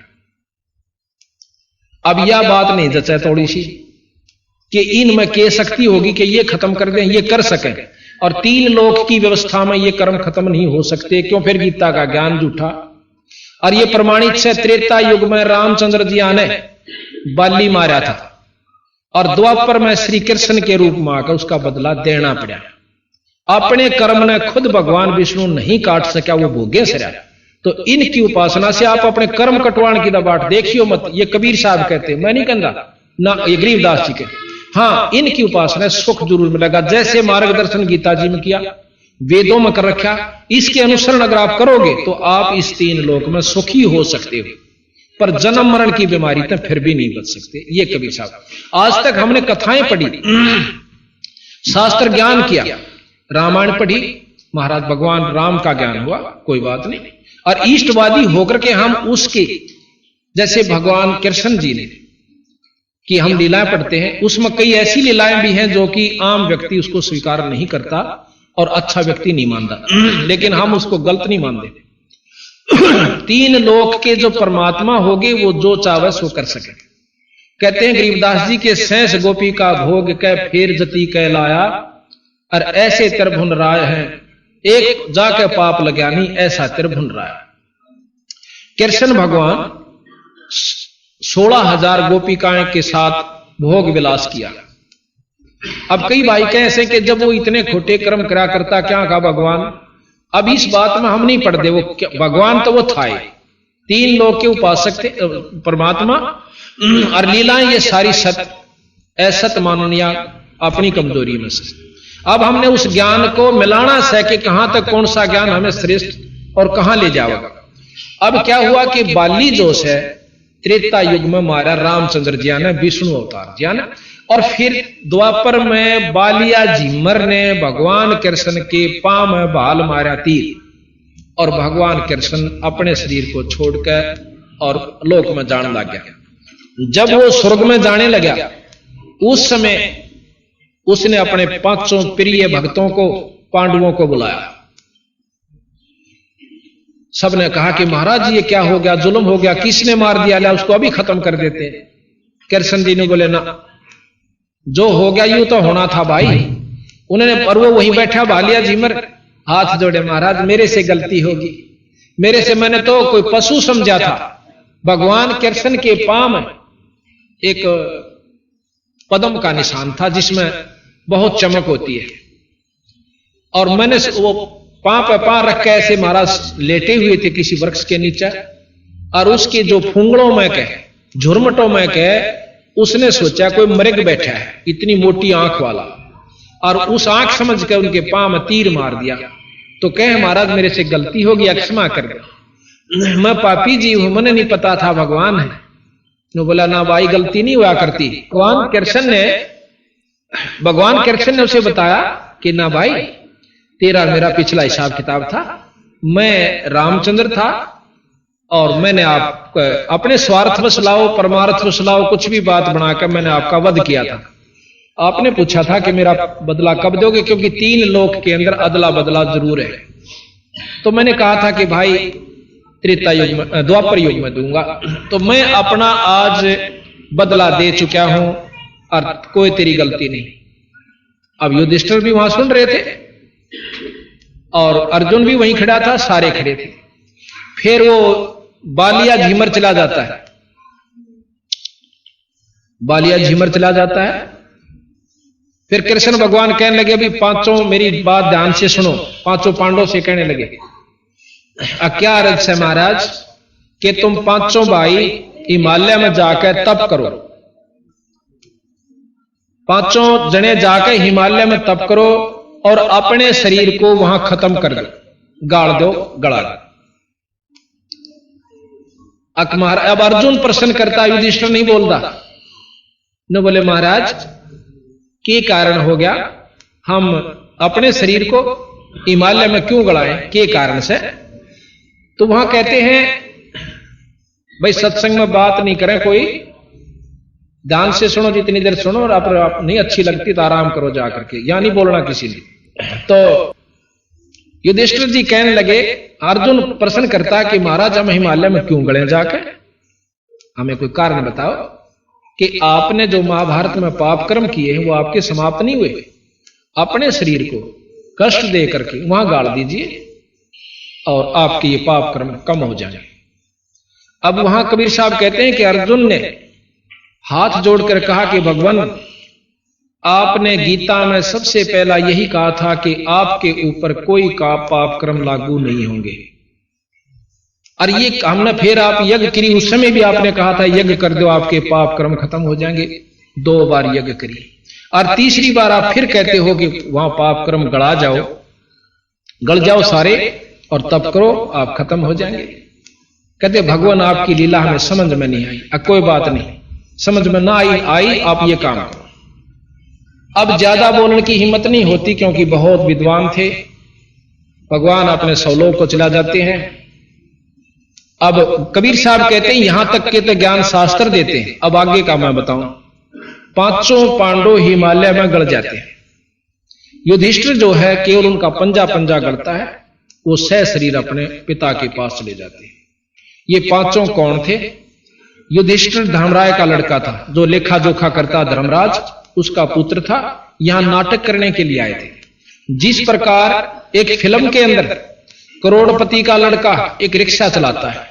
अब यह बात नहीं जचा थोड़ी सी कि इनमें के शक्ति होगी कि ये खत्म कर दें, ये कर सकें, और 3 लोक की व्यवस्था में ये कर्म खत्म नहीं हो सकते। क्यों? फिर गीता का ज्ञान झूठा। और ये प्रमाणित से त्रेता युग में रामचंद्र जी ने बाली मारा था, और द्वापर में श्री कृष्ण के रूप में आकर उसका बदला देना पड़ा। अपने कर्म ने खुद भगवान विष्णु नहीं काट सका, वो भोगे से रहा। तो इनकी उपासना से आप अपने कर्म कटवाण की दबाट देखियो मत। ये कबीर साहब कहते, मैं नहीं कहता ना, ये गरीबदास जी के, हाँ इनकी उपासना सुख जरूर मिलेगा। जैसे मार्गदर्शन गीता जी में किया, वेदों में कर रखा, इसके अनुसरण अगर आप करोगे तो आप इस 3 लोक में सुखी हो सकते हो, पर जन्म मरण की बीमारी तो फिर भी नहीं बच सकते। ये कबीर साहब। आज तक हमने कथाएं पढ़ी, शास्त्र ज्ञान किया, रामायण पढ़ी, महाराज भगवान राम का ज्ञान हुआ, कोई बात नहीं, और इष्टवादी होकर के हम उसके, जैसे भगवान कृष्ण जी ने कि हम लीलाएं पढ़ते हैं, उसमें कई ऐसी लीलाएं भी हैं जो कि आम व्यक्ति उसको स्वीकार नहीं करता और अच्छा व्यक्ति नहीं मानता, लेकिन हम उसको गलत नहीं मानते। 3 लोक के जो परमात्मा होगे वो जो चाहे सो कर सके। कहते हैं गरीबदास जी के सैंस गोपी का भोग कै फेर जती कह लाया, और ऐसे तिरभुन राय है एक जाके पाप लगानी, ऐसा तिरभुन राय। कृष्ण भगवान 16,000 गोपिकाएं के साथ भोग विलास किया। अब कई भाई कैसे कि जब वो इतने खोटे कर्म करा करता, क्या कहा भगवान? अब इस बात में हम नहीं पढ़ते, वो भगवान तो वो था, 3 लोक के उपासक थे परमात्मा, और लीलाएं ये सारी सत असत माननिया अपनी कमजोरी में से। अब हमने उस ज्ञान को मिलाना है कि कहां तक कौन सा ज्ञान हमें श्रेष्ठ और कहां ले जाएगा। अब क्या हुआ कि बाली जोश है त्रेता युग में मारा रामचंद्र जी ने, विष्णु अवतार जी ने, और फिर द्वापर में बालिया झिमर ने भगवान कृष्ण के पांव में भाल मारा तीर, और भगवान कृष्ण अपने शरीर को छोड़कर और लोक में जाने लग गया। जब वो स्वर्ग में जाने लगा, उस समय उसने अपने 500 प्रिय भक्तों को, पांडवों को बुलाया। सबने कहा कि महाराज ये क्या हो गया, जुल्म हो गया, किसने मार दिया, ला उसको अभी खत्म कर देते। कृष्ण जी ने बोले ना, जो हो गया यूं तो होना था भाई। उन्होंने, और वो वहीं बैठा बालिया झिमर, हाथ जोड़े, महाराज मेरे से गलती होगी, मेरे से, मैंने तो कोई पशु समझा था। भगवान कृष्ण के पांव में एक पद्म का निशान था जिसमें बहुत चमक होती है, और मैंने वो पांव पे पांव रख के ऐसे महाराज लेटे हुए थे किसी वृक्ष के नीचे, और उसके जो फूंगड़ों में के, झुरमटों में के, उसने सोचा कोई मृग बैठा है, इतनी मोटी आंख वाला, और उस आंख समझ के उनके पांव में तीर मार दिया। तो कहे महाराज मेरे से गलती होगी, क्षमा कर दे, मैं पापी जी हूं, मैंने नहीं पता था भगवान है। तो बोला ना भाई गलती नहीं हुआ करती। भगवान कृष्ण ने उसे बताया कि ना भाई तेरा मेरा पिछला हिसाब किताब था, मैं रामचंद्र था और मैंने आप अपने स्वार्थ वश लाओ, परमार्थ वश लाओ, कुछ भी बात बनाकर मैंने आपका वध किया था। आपने पूछा था कि मेरा बदला कब दोगे, क्योंकि 3 लोक के अंदर अदला बदला जरूर है। तो मैंने कहा था कि भाई त्रेता युग में, द्वापर युग में दूंगा। तो मैं अपना आज बदला दे चुका हूं और कोई तेरी गलती नहीं। अब युधिष्ठिर भी वहां सुन रहे थे और अर्जुन भी वहीं खड़ा था, सारे खड़े थे। फिर वो बालिया झिमर चला जाता है, बालिया झिमर चला जाता है। फिर कृष्ण भगवान कहने लगे, अभी पांचों मेरी बात ध्यान से सुनो। पांचों पांडवों से कहने लगे, क्या अर्ज है महाराज कि तुम पांचों भाई हिमालय में जाकर तप करो। पांचों जने जाकर हिमालय में तप करो और अपने शरीर को वहां खत्म कर दो, गाड़ दो, गड़ा दो। अब अर्जुन प्रश्न करता, युधिष्ठिर नहीं बोलता। न बोले महाराज के कारण हो गया, हम अपने शरीर को हिमालय में क्यों गड़ाएं, के कारण से? तो वहां कहते हैं, भाई सत्संग में बात नहीं करें, कोई ध्यान से सुनो, जितनी देर सुनो, और आप नहीं अच्छी लगती तो आराम करो जाकर के, या नहीं बोलना किसी ने। तो युधिष्ठिर जी कहने लगे, अर्जुन प्रश्न करता कि महाराज हम हिमालय में क्यों गड़े जाकर, हमें कोई कारण बताओ कि आपने जो महाभारत में पाप कर्म किए हैं वो आपके समाप्त नहीं हुए। अपने शरीर को कष्ट दे करके वहां गाड़ दीजिए और आपके ये पाप कर्म कम हो जाए। अब वहां कबीर साहब कहते हैं कि अर्जुन ने हाथ जोड़कर कहा कि भगवान, आपने गीता में सबसे पहला यही कहा था कि आपके ऊपर कोई का पाप कर्म लागू नहीं होंगे, और ये हमने फिर आप यज्ञ करी, उस समय भी आपने कहा था यज्ञ कर दो आपके पाप कर्म खत्म हो जाएंगे। 2 बार यज्ञ करी, और तीसरी बार आप फिर कहते हो कि वहां पाप कर्म गड़ा जाओ, गड़ जाओ सारे और तप करो, आप खत्म हो जाएंगे। कहते भगवान आपकी लीला हमें समझ में नहीं आई। कोई बात नहीं, समझ में ना आई आप ये काम करो। अब ज्यादा बोलने की हिम्मत नहीं होती, क्योंकि बहुत विद्वान थे। भगवान अपने 100 लोग को चला जाते हैं। अब कबीर साहब कहते हैं यहां तक के तो ज्ञान शास्त्र देते हैं, अब आगे का मैं बताऊं। पांचों पांडव हिमालय में गड़ जाते हैं। युधिष्ठिर जो है केवल उनका पंजा पंजा गड़ता है, वो सह शरीर अपने पिता के पास चले जाते हैं। ये पांचों कौन थे? युधिष्ठिर धर्मराय का लड़का था, जो लेखा जोखा करता धर्मराज, उसका पुत्र था। यहां नाटक करने के लिए आए थे। जिस प्रकार एक फिल्म के अंदर करोड़पति का लड़का एक रिक्शा चलाता है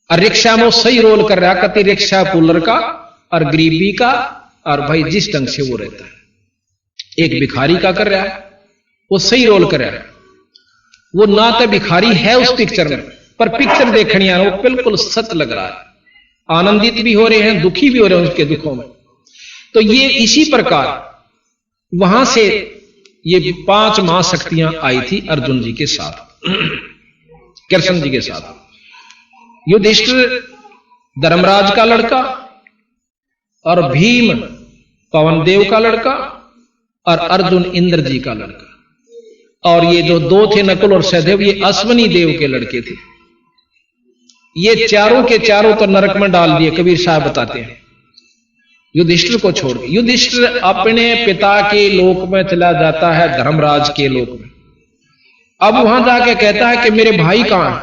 और रिक्शा में वो सही रोल कर रहा है, कति रिक्शा पुलर का और गरीबी का, और भाई जिस ढंग से वो रहता है एक भिखारी का कर रहा है, वो सही रोल कर रहा है। वो ना तो भिखारी है उस पिक्चर में, पर पिक्चर देखनी है वो बिल्कुल सच लग रहा है। आनंदित भी हो रहे हैं, दुखी भी हो रहे हैं उसके दुखों में। तो ये इसी प्रकार वहां से ये 5 महाशक्तियां आई थी अर्जुन जी के साथ, कृष्ण जी के साथ। युधिष्ठिर धर्मराज का लड़का, और भीम पवन देव का लड़का, और अर्जुन इंद्र जी का लड़का। और ये जो 2 थे नकुल और सहदेव, ये अश्वनी देव के लड़के थे। ये चारों के चारों तो नरक में डाल दिए, कबीर साहब बताते हैं, युधिष्ठिर को छोड़ के। युधिष्ठिर अपने पिता के लोक में चला जाता है, धर्मराज के लोक में। अब वहां जाके कहता है कि मेरे भाई कहां हैं,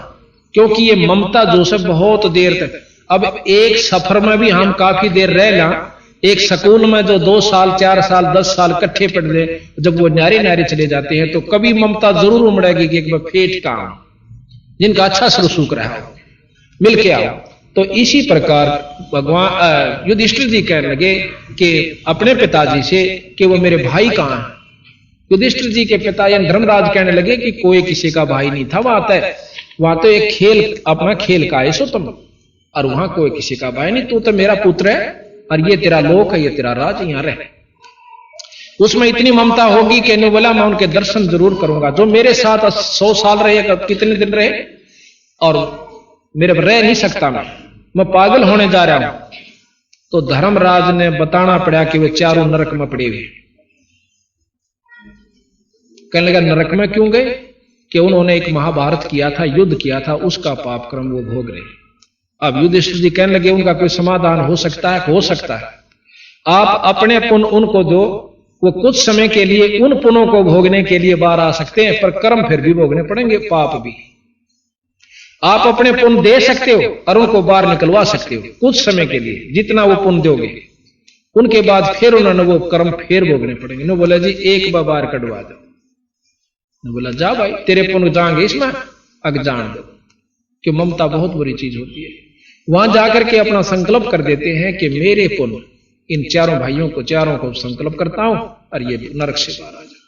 क्योंकि ये ममता जोसेफ बहुत देर तक, अब एक सफर में भी हम काफी देर रह ला, एक स्कूल में जो 2 साल 4 साल 10 साल इकट्ठे पढ़ ले, जब वो न्यारे न्यारे चले जाते हैं तो कभी ममता जरूर उमड़ेगी कि एक बार फेट का जिनका अच्छा सलूक रहा हो, मिल के आओ। तो इसी प्रकार भगवान युधिष्ठिर जी कहने लगे कि अपने पिताजी से कि वो मेरे भाई कहां हैं। युधिष्ठिर जी के पिता यानी धर्मराज कहने लगे कि कोई किसी का भाई नहीं था, वहां तो एक खेल, अपना खेल का है सो तुम, और वहां कोई किसी का भाई नहीं, तू तो मेरा पुत्र है और ये तेरा लोक है, ये तेरा राज, यहां रहे। उसमें इतनी ममता होगी कि ने बोला मैं उनके दर्शन जरूर करूंगा, जो मेरे साथ 100 साल रहे, कितने दिन रहे, और मेरे रह नहीं सकता, मैं पागल होने जा रहा हूं। तो धर्मराज ने बताना पड़ा कि वे चारों नरक में पड़े हुए। कहने लगा नरक में क्यों गए? कि उन्होंने एक महाभारत किया था, युद्ध किया था, उसका पाप कर्म वो भोग रहे। अब युधिष्ठिर जी कहने लगे उनका कोई समाधान हो सकता है? हो सकता है। आप अपने पुण्य उनको दो, वो कुछ समय के लिए उन पुण्यों को भोगने के लिए बाहर आ सकते हैं, पर कर्म फिर भी भोगने पड़ेंगे, पाप भी। आप अपने पुण्य दे सकते हो और उनको बाहर निकलवा सकते हो कुछ समय के लिए, जितना वो पुण्य दोगे, उनके बाद फिर उन्होंने वो कर्म फिर भोगने पड़ेंगे। नो बोला जी एक बार बाहर कटवा दो। नो बोला जा भाई तेरे पुण्य जाएंगे इसमें, अग जान दो, कि ममता बहुत बुरी चीज होती है। वहां जाकर के अपना संकल्प कर देते हैं कि मेरे पुण्य इन चारों भाइयों को, चारों को संकल्प करता हूं और ये नरक से बाहर आ जाए।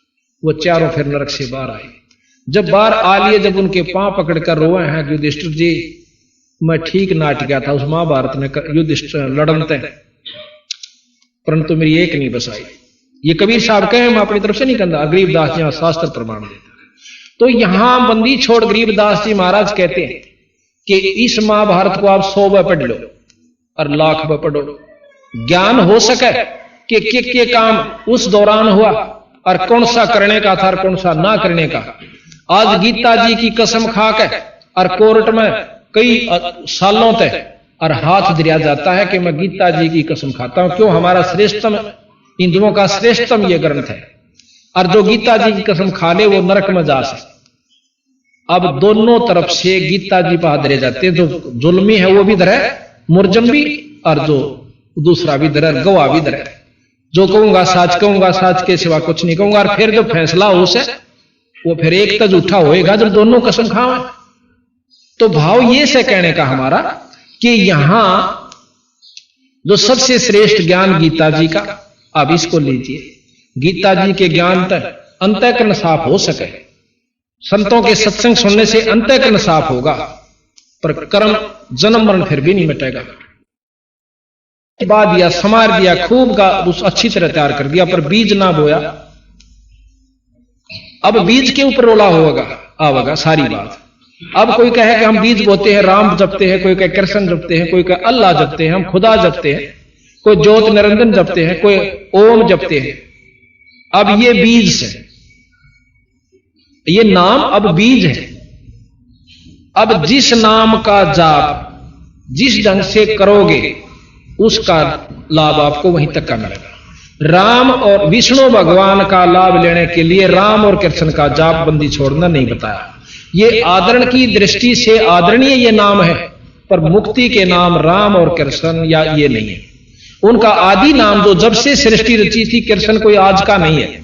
वो चारों फिर नरक से बाहर आए। जब बाहर आ लिए, जब उनके पांव पकड़कर रोए हैं युधिष्ठिर जी, मैं ठीक नाट गया था उस महाभारत में युधिष्ठिर लड़नते, परंतु मेरी एक नहीं बसाई। ये कबीर साहब कहे, मैं अपनी तरफ से नहीं कहता, गरीबदास जी शास्त्र प्रमाण देता। तो यहां बंदी छोड़ गरीबदास जी महाराज कहते हैं कि इस महाभारत को आप 100 बार पढ़ लो और लाख बार पढ़ो, ज्ञान हो सके कि के काम उस दौरान हुआ और कौन सा करने का था और कौन सा ना करने का। आज गीता जी की कसम खा के और कोर्ट में कई सालों तक और हाथ दिया जाता है कि मैं गीता जी की कसम खाता हूं। क्यों? हमारा श्रेष्ठतम, हिंदुओं का श्रेष्ठतम ये ग्रंथ है, और जो गीता जी की कसम खा ले वो नरक में जा सकता। अब दोनों तरफ से गीता जी पर हाथ धरे जाते हैं। जो जुल्मी है वो भी धरे, मुर्जम भी, और जो दूसरा भी धरे, गवाह भी धरे। जो कहूंगा साच के सिवा कुछ नहीं कहूंगा। और फिर जो फैसला हो उसे वो फिर एक तक उठा होएगा जब दोनों कसम खावे। तो भाव ये से कहने का हमारा कि यहां जो सबसे श्रेष्ठ ज्ञान गीता जी का, अब इसको लीजिए। गीता जी के ज्ञान तक अंतःकरण साफ हो सके, संतों के सत्संग सुनने से अंतःकरण साफ होगा, पर कर्म जन्म मरण फिर भी नहीं मिटेगा। बा दिया, समार दिया, खूब का उस अच्छी तरह तैयार कर दिया, पर बीज ना बोया। अब बीज के ऊपर रोला होगा आवेगा सारी बात। अब कोई कहे कि हम बीज बोते हैं, राम जपते हैं, कोई कहे कृष्ण जपते हैं, कोई कहे अल्लाह जपते हैं, हम खुदा जपते हैं, कोई ज्योत निरंजन जपते हैं, कोई ओम जपते हैं। अब ये बीज से, ये नाम अब बीज है। अब जिस नाम का जाप जिस ढंग से करोगे उसका लाभ आपको वहीं तक का मिलेगा। राम और विष्णु भगवान का लाभ लेने के लिए राम और कृष्ण का जाप बंदी छोड़ना नहीं बताया। ये आदरण की दृष्टि से आदरणीय ये नाम है, पर मुक्ति के नाम राम और कृष्ण या ये नहीं है। उनका आदि नाम जो जब से सृष्टि रची थी, कृष्ण कोई आज का नहीं है,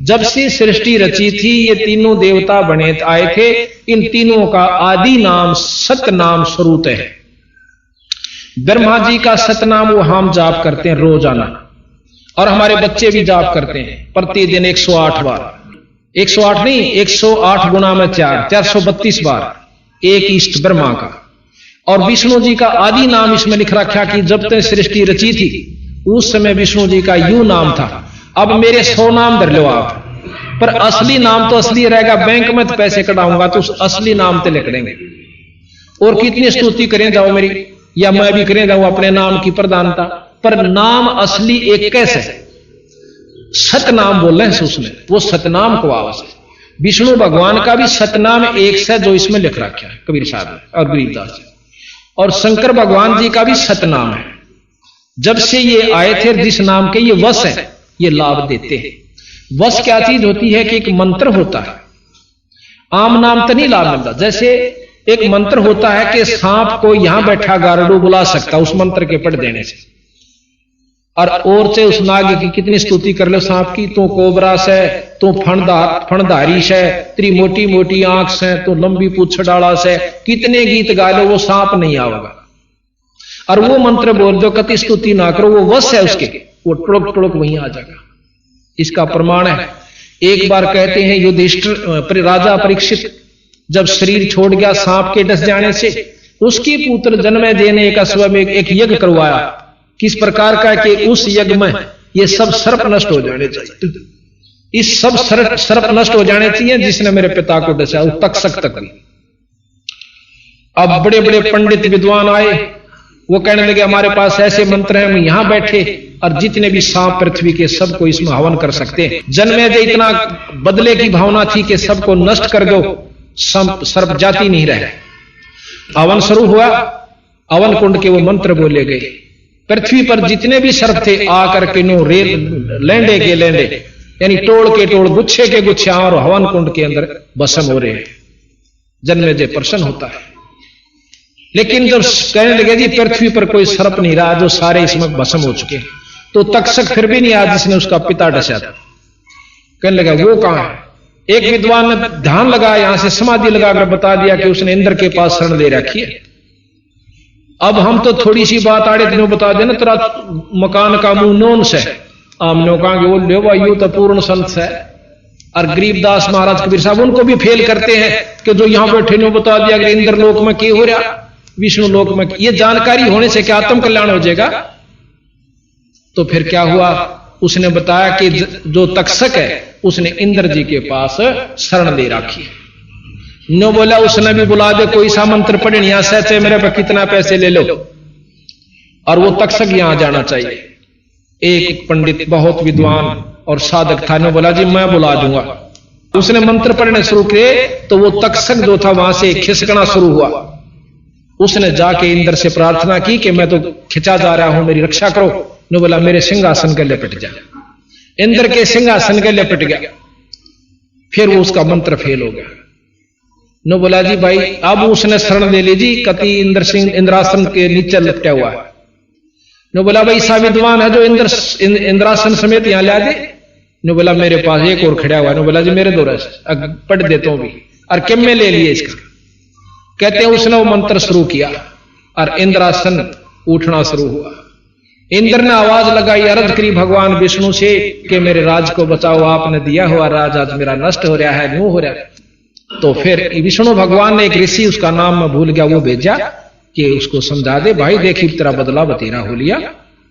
जब से सृष्टि रची थी ये तीनों देवता बने आए थे। इन तीनों का आदि नाम सतनाम स्वरूप है। ब्रह्मा जी का सतनाम वो हम जाप करते हैं रोजाना, और हमारे बच्चे भी जाप करते हैं प्रतिदिन 108 बार। 108 नहीं, 108 गुना में 4, 432 बार एक इष्ट ब्रह्मा का। और विष्णु जी का आदि नाम इसमें लिख रखा कि जब तक सृष्टि रची थी उस समय विष्णु जी का यू नाम था। अब मेरे 100 नाम धर लो आप, पर असली नाम तो असली रहेगा। बैंक में तो पैसे कटाऊंगा तो उस असली नाम पे लिख देंगे। और कितनी स्तुति करें जाओ मेरी, या मैं भी करें जाऊं अपने नाम की प्रधानता, पर नाम असली एक कैसे सतनाम बोल रहे हैं उसमें, वो सतनाम को आवाज है। विष्णु भगवान का भी सतनाम एक से जो इसमें लिख रखा है कबीर साहब और गरीबदास जी, और शंकर भगवान जी का भी सतनाम है। जब से ये आए थे जिस नाम के ये वश है, ये लाभ देते हैं। वश क्या चीज होती है कि एक मंत्र होता है, आम नाम तो नहीं लाभ मिलता। जैसे एक मंत्र होता है कि सांप को यहां बैठा गारडू बुला सकता उस मंत्र के पढ़ देने से, और से उस नाग की कितनी स्तुति कर लो सांप की, तो कोबरा से, तो फणधारी से, तेरी मोटी मोटी आंख से, तो लंबी पूछ डाला से, कितने गीत गा लो वो सांप नहीं आवेगा। और वो मंत्र बोल दो, कति स्तुति ना करो, वो वश है उसके, वो टुड़क टुड़क वहीं आ जाएगा। इसका प्रमाण है, एक बार कहते हैं युधिष्ठिर राजा परीक्षित जब शरीर छोड़ गया सांप के डस जाने से, उसकी पुत्र जन्मेजय ने एक यज्ञ करवाया। किस प्रकार का कि उस यज्ञ में ये सब सर्प नष्ट हो जाने चाहिए। इस सब सर्प नष्ट हो जाने चाहिए जिसने मेरे पिता को डसा, वो तक्षक तक भी। अब बड़े बड़े पंडित विद्वान आए, वो कहने लगे हमारे पास ऐसे मंत्र हैं, हम यहां बैठे और जितने भी सांप पृथ्वी के सबको इसमें हवन कर सकते हैं। जन्मेजय इतना बदले की भावना थी कि सबको नष्ट कर दो, सर्प जाति नहीं रहे। हवन शुरू हुआ, हवन कुंड के वो मंत्र बोले गए। पृथ्वी पर जितने भी सर्प थे आकर के नो लेंडे के लेंडे, यानी टोड़ के टोड़, गुच्छे के गुच्छे और हवन कुंड के अंदर भस्म हो रहे हैं। जन्मेजय प्रसन्न होता है, लेकिन जब कहने लगे जी पृथ्वी पर कोई सर्प नहीं रहा, जो सारे इसमें भस्म हो चुके, तो तक्षक फिर भी नहीं आया जिसने उसका पिता डसा था। कहने लगा वो कहां है? एक विद्वान ने ध्यान लगा, यहां से समाधि लगाकर बता दिया कि उसने इंद्र के पास शरण ले रखी है। अब हम तो थोड़ी सी बात आड़े तीनों बता देना, तेरा मकान का मुंह नौन से हमने कहा कि वो ले भाई यू तो पूर्ण संत है। और गरीबदास महाराज कबीर साहब उनको भी फेल करते हैं कि जो यहां बैठे ने बता दिया कि इंद्र लोक में क्या हो रहा, विष्णु लोक में। ये जानकारी होने से क्या आत्म कल्याण हो जाएगा? तो फिर क्या हुआ, उसने बताया कि जो तक्षक है उसने इंद्र जी के पास शरण ले रखी। नो बोला उसने भी बुला दे, कोई सा मंत्र पढ़े यहां से मेरे पे कितना पैसे ले लो, और वो तक्षक यहां जाना चाहिए। एक पंडित बहुत विद्वान और साधक था, ने बोला जी मैं बुला दूंगा। उसने मंत्र पढ़ने शुरू किए तो वो तक्षक जो था वहां से खिसकना शुरू हुआ। उसने जाके इंद्र से प्रार्थना की कि मैं तो खिंचा जा रहा हूं, मेरी रक्षा करो। ने बोला मेरे सिंहासन के लिपट जा। इंद्र के सिंहासन के लिपट गया। फिर वो उसका मंत्र फेल हो गया। ने बोला जी भाई अब उसने शरण ले ली जी, कति इंद्र सिंह इंद्रासन के नीचे लपटा हुआ है। ने बोला भाई सा विद्वान है जो इंद्रासन समेत यहां ला दे। ने बोला मेरे पास एक और खड़ा हुआ है। ने बोला जी मेरे दो रस पढ़ देता हूं भी, और किम में ले लिए इसका। कहते हैं उसने वो मंत्र शुरू किया और इंद्रासन उठना शुरू हुआ। इंद्र ने आवाज लगाई, अर्ज करी भगवान विष्णु से कि मेरे राज को बचाओ, आपने दिया हुआ राज आज मेरा नष्ट हो रहा है, न्यू हो रहा है। तो फिर विष्णु भगवान ने एक ऋषि, उसका नाम मैं भूल गया, वो भेजा कि उसको समझा दे भाई देखी तेरा बदला बतेरा हो लिया,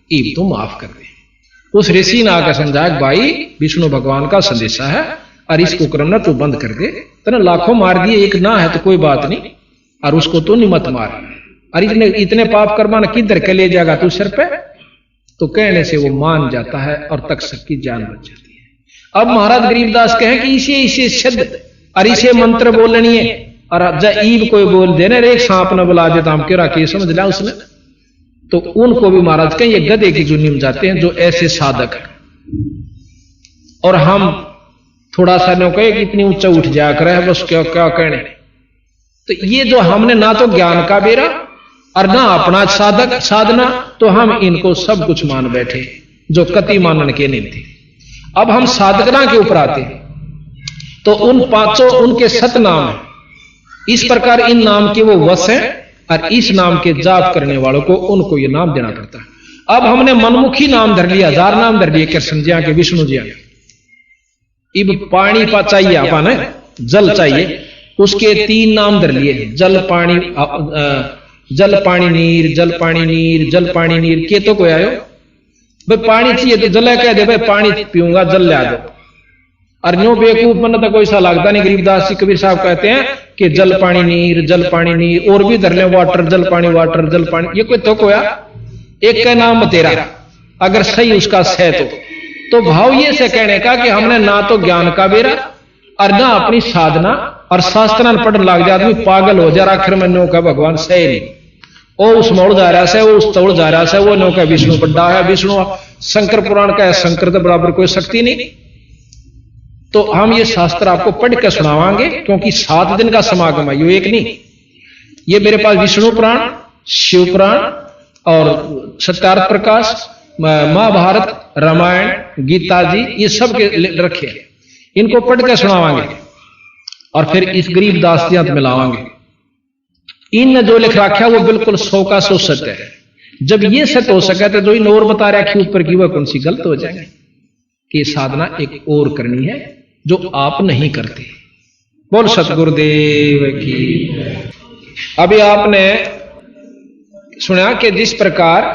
ईब तो माफ कर दे। उस ऋषि ने आकर समझाया भाई विष्णु भगवान का संदेशा है और इसको करना तू बंद कर दे, तेने लाखों मार दिए एक ना है तो कोई बात नहीं, और उसको तो नहीं मत मार, और इतने पाप करवाना किधर के ले जाएगा तू सिर पे। तो कहने से वो मान जाता है और तक्षक की जान बच जाती है। अब महाराज गरीबदास कहें कि इसे शब्द और इसे मंत्र बोलनी है, और ईब कोई बोल देने रे सांप न बुला देता हम क्यों के समझ लिया उसने। तो उनको भी महाराज कहें ये गधे की जुनी में जाते हैं जो ऐसे साधक है। और हम थोड़ा सा नो कहे कि इतनी ऊंचा उठ जाया करे है बस क्या क्या कहने। तो ये जो हमने ना तो ज्ञान का बेरा और ना अपना साधक साधना, तो हम इनको सब कुछ मान बैठे जो कति मानन के नहीं थे। अब हम साधकना के ऊपर आते हैं तो उन पांचों उनके सत नाम है। इस प्रकार इन नाम के वो वश हैं और इस नाम के जाप करने वालों को उनको ये नाम देना पड़ता है। अब हमने मनमुखी नाम धर लिया, 1000 नाम धर लिए कृष्ण जी के, विष्णु जी के। इब पानी पा चाहिए अपन, जल चाहिए, उसके 3 नाम धर लिए, जल पानी जल पानी नीर, जल पानी नीर, जल पानी नीर। के तो कोई आयो भाई पानी चाहिए तो जल कह दे भाई पानी पीऊंगा जल ले दो। और न्यू बेवकूफ मन तो कोई सा लगता नहीं। गरीबदास जी कबीर साहब कहते हैं कि जल पानी नीर, जल पानी नीर, और भी धर ले वाटर, जल पानी वाटर, जल पानी। ये कोई तो कोया एक का नाम तेरा अगर सही उसका सह तो भाव ये से कहने का कि हमने ना तो ज्ञान का बेरा और ना अपनी साधना, और शास्त्र पढ़ने लग जाए आदमी पागल हो जा। आखिर में नो का भगवान सही नहीं, वो उस मोड़ जा रहा है, वो उस तोड़ जा रहा है, वो नो का विष्णु बड़ा है, विष्णु शंकर पुराण का है, शंकर तो बराबर कोई शक्ति नहीं। तो हम ये शास्त्र आपको पढ़ के सुनावांगे क्योंकि 7 दिन का समागम है, ये एक नहीं। ये मेरे पास विष्णु पुराण, शिव पुराण और सत्यार्थ प्रकाश, महाभारत, रामायण, गीता जी, ये सब के रखे हैं। इनको पढ़ के सुनावांगे और फिर इस गरीबदास जी मिलावांगे। इन जो लिख रखा वो बिल्कुल 100 का 100 सत्य है। जब ये सत्य हो सके तो जो इन और बता रखी ऊपर की वह कौन सी गलत हो जाएंगे कि साधना एक और करनी है जो आप नहीं करते। बोल सतगुरुदेव की। अभी आपने सुना कि जिस प्रकार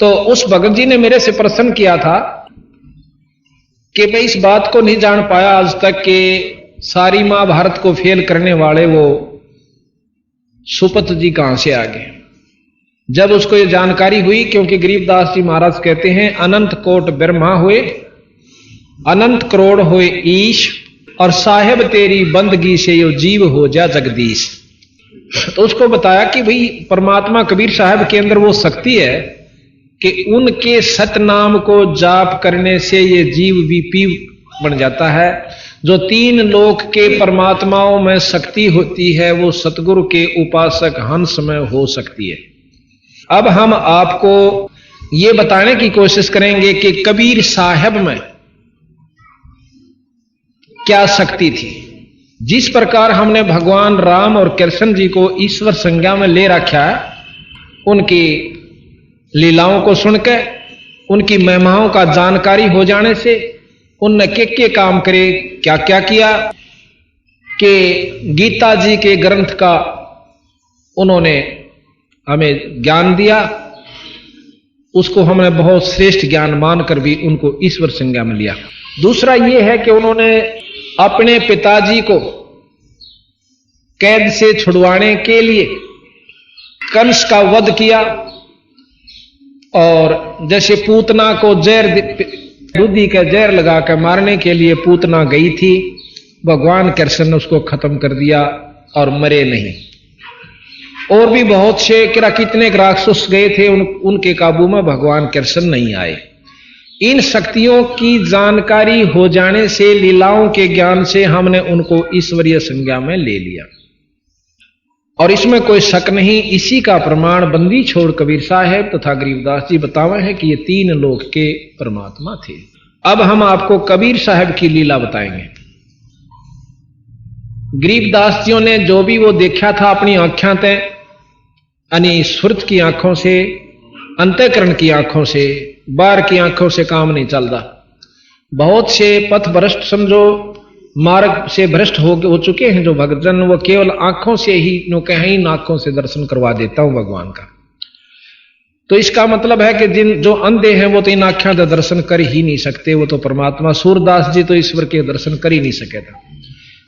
तो उस भगत जी ने मेरे से प्रश्न किया था कि मैं इस बात को नहीं जान पाया आज तक कि सारी महाभारत को फेल करने वाले वो सुपत जी कहां से आ गए। जब उसको ये जानकारी हुई, क्योंकि गरीबदास जी महाराज कहते हैं अनंत कोट ब्रह्मा हुए, अनंत करोड़ हुए ईश, और साहेब तेरी बंदगी से यो जीव हो जा जगदीश। तो उसको बताया कि भाई परमात्मा कबीर साहब के अंदर वो शक्ति है कि उनके सतनाम को जाप करने से ये जीव वीपी बन जाता है। जो 3 लोक के परमात्माओं में शक्ति होती है वो सतगुरु के उपासक हंस में हो सकती है। अब हम आपको ये बताने की कोशिश करेंगे कि कबीर साहब में क्या शक्ति थी। जिस प्रकार हमने भगवान राम और कृष्ण जी को ईश्वर संज्ञा में ले रखा है, उनकी लीलाओं को सुनकर, उनकी महिमाओं का जानकारी हो जाने से उनने के काम करे, क्या क्या किया कि गीता जी के ग्रंथ का उन्होंने हमें ज्ञान दिया। उसको हमने बहुत श्रेष्ठ ज्ञान मानकर भी उनको ईश्वर संज्ञा में लिया। दूसरा यह है कि उन्होंने अपने पिताजी को कैद से छुड़वाने के लिए कंस का वध किया, और जैसे पूतना को दूधी का जहर लगाकर मारने के लिए पूतना गई थी, भगवान कृष्ण ने उसको खत्म कर दिया और मरे नहीं। और भी बहुत से कितने राक्षस गए थे, उनके काबू में भगवान कृष्ण नहीं आए। इन शक्तियों की जानकारी हो जाने से, लीलाओं के ज्ञान से हमने उनको ईश्वरीय संज्ञा में ले लिया, और इसमें कोई शक नहीं। इसी का प्रमाण बंदी छोड़ कबीर साहब तथा गरीबदास जी बतावे हैं कि ये तीन लोक के परमात्मा थे। अब हम आपको कबीर साहब की लीला बताएंगे। गरीबदास जियों ने जो भी वो देखा था अपनी आंखों से, यानी सुरत की आंखों से, अंतःकरण की आंखों से, बाहर की आंखों से काम नहीं चलता। बहुत से पथ भ्रष्ट समझो, मार्ग से भ्रष्ट हो चुके हैं जो भक्तजन, वो केवल आंखों से ही नो कहीं इन आंखों से दर्शन करवा देता हूं भगवान का। तो इसका मतलब है कि जो अंधे हैं वो तो इन आंखों से दर्शन कर ही नहीं सकते, वो तो परमात्मा। सूरदास जी तो ईश्वर के दर्शन कर ही नहीं सके था।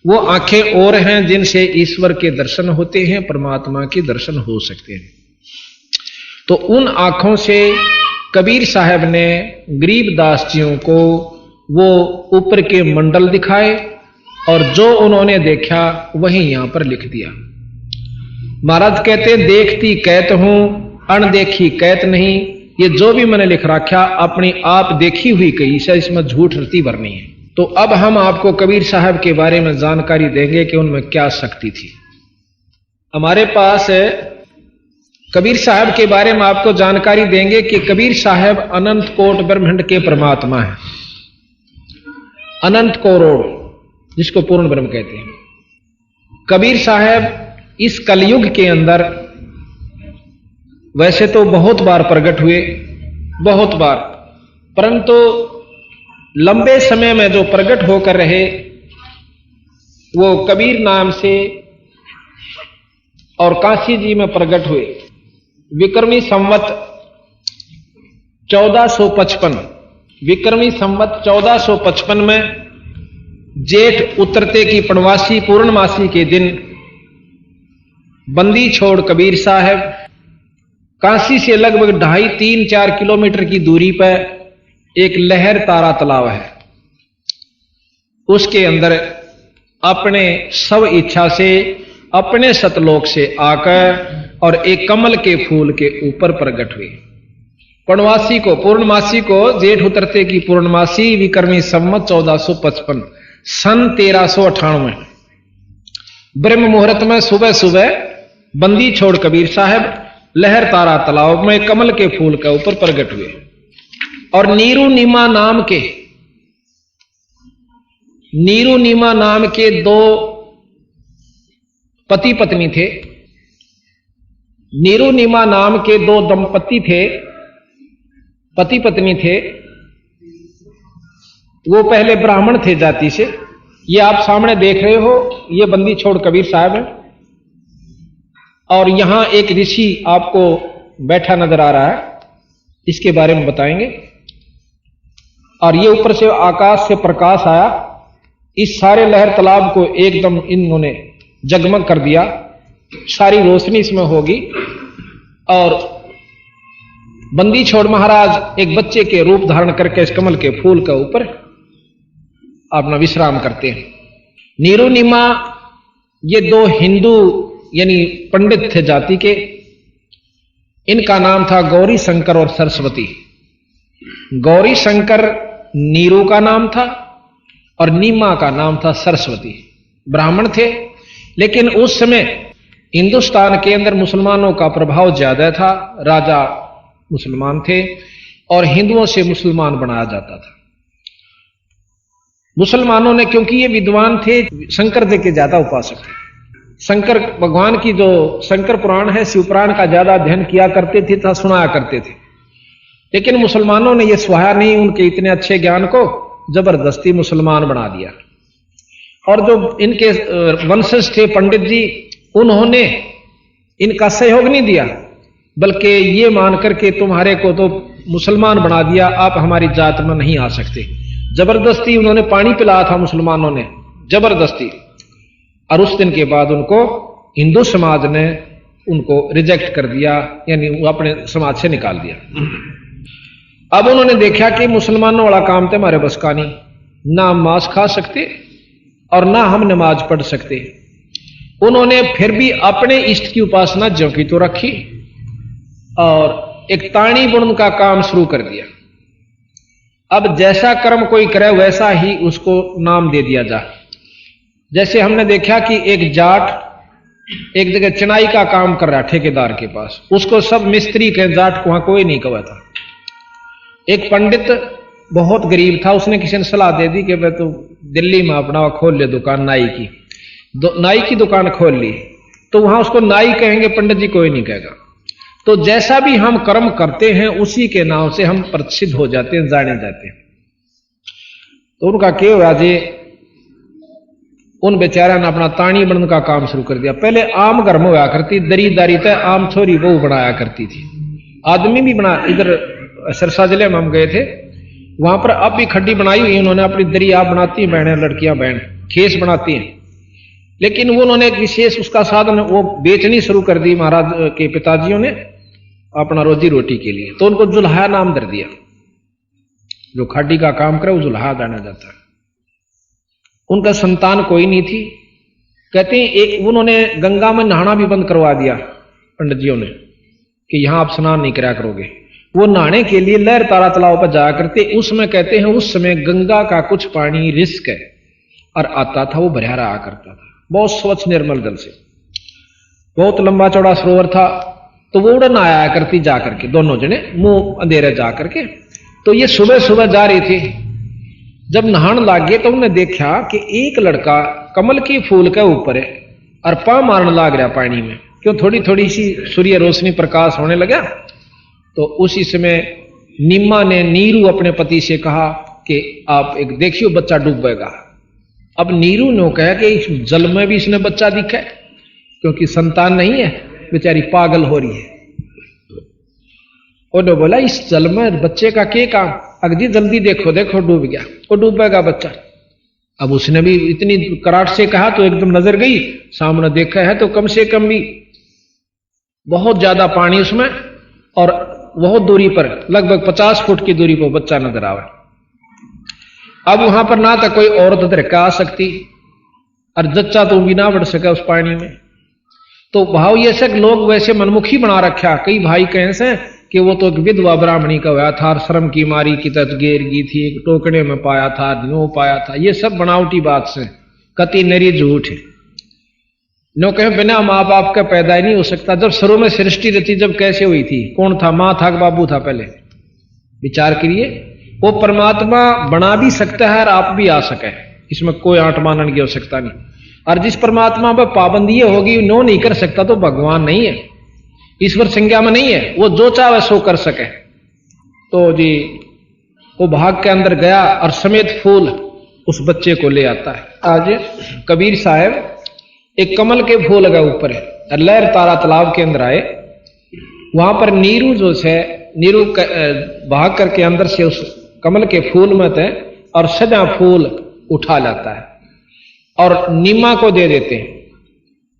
वो आंखें और हैं जिनसे ईश्वर के दर्शन होते हैं, परमात्मा के दर्शन हो सकते हैं। तो उन आंखों से कबीर साहब ने गरीबदास जियों को वो ऊपर के मंडल दिखाए, और जो उन्होंने देखा वही यहां पर लिख दिया। महाराज कहते देखती कहत हूं, अनदेखी कहत नहीं। ये जो भी मैंने लिख रखा अपनी आप देखी हुई कही से, इसमें झूठ रती भरनी है। तो अब हम आपको कबीर साहब के बारे में जानकारी देंगे कि उनमें क्या शक्ति थी। हमारे पास कबीर साहब के बारे में आपको जानकारी देंगे कि कबीर साहब अनंत कोट ब्रह्मांड के परमात्मा है। अनंत करोड़, जिसको पूर्ण ब्रह्म कहते हैं। कबीर साहब इस कलयुग के अंदर वैसे तो बहुत बार प्रकट हुए, बहुत बार, परंतु लंबे समय में जो प्रकट होकर रहे वो कबीर नाम से और काशी जी में प्रकट हुए। विक्रमी संवत 1455, विक्रमी संवत 1455 में जेठ उतरते की पूर्णमासी पूर्णमासी के दिन बंदी छोड़ कबीर साहब काशी से लगभग 2.5-3-4 किलोमीटर की दूरी पर एक लहर तारा तालाब है। उसके अंदर अपने सब इच्छा से अपने सतलोक से आकर और एक कमल के फूल के ऊपर प्रकट हुए। पूर्णमासी को जेठ उतरते की पूर्णमासी विक्रमी संवत 1455 सन 1398 ब्रह्म मुहूर्त में सुबह सुबह बंदी छोड़ कबीर साहब लहर तारा तालाब में कमल के फूल के ऊपर प्रकट हुए। और नीरू नीमा नाम के दो पति पत्नी थे। नीरू नीमा नाम के दो दंपति थे, पति पत्नी थे। वो पहले ब्राह्मण थे जाति से। ये आप सामने देख रहे हो, ये बंदी छोड़ कबीर साहब है। और यहां एक ऋषि आपको बैठा नजर आ रहा है, इसके बारे में बताएंगे। और ये ऊपर से आकाश से प्रकाश आया, इस सारे लहर तालाब को एकदम इन्होंने जगमग कर दिया, सारी रोशनी इसमें होगी। और बंदी छोड़ महाराज एक बच्चे के रूप धारण करके इस कमल के फूल के ऊपर अपना विश्राम करते हैं। नीरू नीमा ये दो हिंदू यानी पंडित थे जाति के। इनका नाम था गौरी शंकर और सरस्वती। गौरी शंकर नीरू का नाम था और नीमा का नाम था सरस्वती। ब्राह्मण थे, लेकिन उस समय हिंदुस्तान के अंदर मुसलमानों का प्रभाव ज्यादा था। राजा मुसलमान थे और हिंदुओं से मुसलमान बनाया जाता था। मुसलमानों ने, क्योंकि ये विद्वान थे, शंकर जी के ज्यादा उपासक थे। शंकर भगवान की जो शंकर पुराण है, शिव पुराण का ज्यादा अध्ययन किया करते थे तथा सुनाया करते थे। लेकिन मुसलमानों ने यह सुहाया नहीं उनके इतने अच्छे ज्ञान को, जबरदस्ती मुसलमान बना दिया। और जो इनके वंशज थे पंडित जी, उन्होंने इनका सहयोग नहीं दिया, बल्कि ये मान करके तुम्हारे को तो मुसलमान बना दिया, आप हमारी जात में नहीं आ सकते। जबरदस्ती उन्होंने पानी पिलाया था मुसलमानों ने, जबरदस्ती। और उस दिन के बाद उनको हिंदू समाज ने उनको रिजेक्ट कर दिया, यानी वो अपने समाज से निकाल दिया। अब उन्होंने देखा कि मुसलमानों वाला काम तो हमारे बस का नहीं, ना हम मांस खा सकते और ना हम नमाज पढ़ सकते। उन्होंने फिर भी अपने इष्ट की उपासना ज्यों की तो रखी और एक ताणी बुनन का काम शुरू कर दिया। अब जैसा कर्म कोई करे वैसा ही उसको नाम दे दिया जाए। जैसे हमने देखा कि एक जाट एक जगह चिनाई का काम कर रहा ठेकेदार के पास, उसको सब मिस्त्री के, जाट को वहां कोई नहीं कहा था। एक पंडित बहुत गरीब था, उसने किसी ने सलाह दे दी कि मैं तो दिल्ली में अपना खोल ले दुकान नाई की, नाई की दुकान खोल ली, तो वहां उसको नाई कहेंगे, पंडित जी कोई नहीं कहेगा। तो जैसा भी हम कर्म करते हैं उसी के नाम से हम प्रसिद्ध हो जाते हैं, जाने जाते हैं। तो उनका क्या हुआ जी, उन बेचारा ने अपना ताणी बनने का काम शुरू कर दिया। पहले आम घर में हुआ करती, दरीदारी तय आम छोरी वो बनाया करती थी, आदमी भी बना। इधर सिरसा जिले में हम गए थे, वहां पर अब भी खड्डी बनाई हुई उन्होंने, अपनी दरी आप बनाती हैं बहनें, लड़कियां बहन खेस बनाती हैं। लेकिन वो उन्होंने एक विशेष उसका साधन वो बेचनी शुरू कर दी महाराज के पिताजियों ने अपना रोजी रोटी के लिए। तो उनको जुल्हा नाम दे दिया, जो खाडी का काम करे वो जुल्हा जाना जाता है। उनका संतान कोई नहीं थी। कहते हैं एक उन्होंने गंगा में नहाना भी बंद करवा दिया पंडित जियों ने, कि यहां आप स्नान नहीं करा करोगे। वो नहाने के लिए लहर तारा तालाब पर जाया करते। उसमें कहते हैं उस समय गंगा का कुछ पानी रिस्क है और आता था, वो भरा रहा करता था, बहुत स्वच्छ निर्मल जल से, बहुत लंबा चौड़ा सरोवर था। तो वो उड़न आया करती जा करके, दोनों जने मुंह अंधेरे जा करके। तो ये सुबह सुबह जा रही थी, जब नहान लाग गए तो उन्होंने देखा कि एक लड़का कमल की फूल के ऊपर है और पांव मारने लग रहा पानी में, क्यों थोड़ी थोड़ी सी सूर्य रोशनी प्रकाश होने लगा। तो उसी समय निम्मा ने नीरू अपने पति से कहा कि आप एक देखियो बच्चा डूबेगा। अब नीरू ने कहा कि इस जल में भी इसने बच्चा दिखा है, क्योंकि संतान नहीं है, बेचारी पागल हो रही है। उन्होंने बोला इस जल में बच्चे का क्या काम, अगजी जल्दी देखो देखो डूब गया, वो डूबेगा बच्चा। अब उसने भी इतनी कराट से कहा तो एकदम नजर गई, सामने देखा है तो कम से कम भी बहुत ज्यादा पानी उसमें, और बहुत दूरी पर लगभग 50 फुट की दूरी पर बच्चा नजर आवे। अब वहां पर ना तो कोई औरत धरका आ सकती और जच्चा तो भी ना बढ़ सका उस पानी में। तो भाव ये सब लोग वैसे मनमुखी बना रखा। कई भाई कहें से कि वो तो एक विधवा ब्राह्मणी का हुआ था, शर्म की मारी की तत गेर गई थी, एक टोकने में पाया था, नो पाया था। ये सब बनावटी बात से कति नरी झूठ है। नो कहे बिना माँ बाप का पैदा ही नहीं हो सकता। जब शुरू में सृष्टि रची जब कैसे हुई थी, कौन था, माँ था कि बाबू था? पहले विचार करिए। वो परमात्मा बना भी सकता है और आप भी आ सके, इसमें कोई आंट मानन की आवश्यकता नहीं। और जिस परमात्मा पर पाबंदी होगी नो नहीं कर सकता तो भगवान नहीं है, ईश्वर संज्ञा में नहीं है, वो जो चाहे सो कर सके। तो जी वो भाग के अंदर गया और समेत फूल उस बच्चे को ले आता है। आज कबीर साहब एक कमल के फूल लगा ऊपर है और लहर तारा तालाब के अंदर आए। वहां पर नीरू जो है, नीरू भाग करके अंदर से उस कमल के फूल में थे और सदा फूल उठा लाता है और नीमा को दे देते हैं।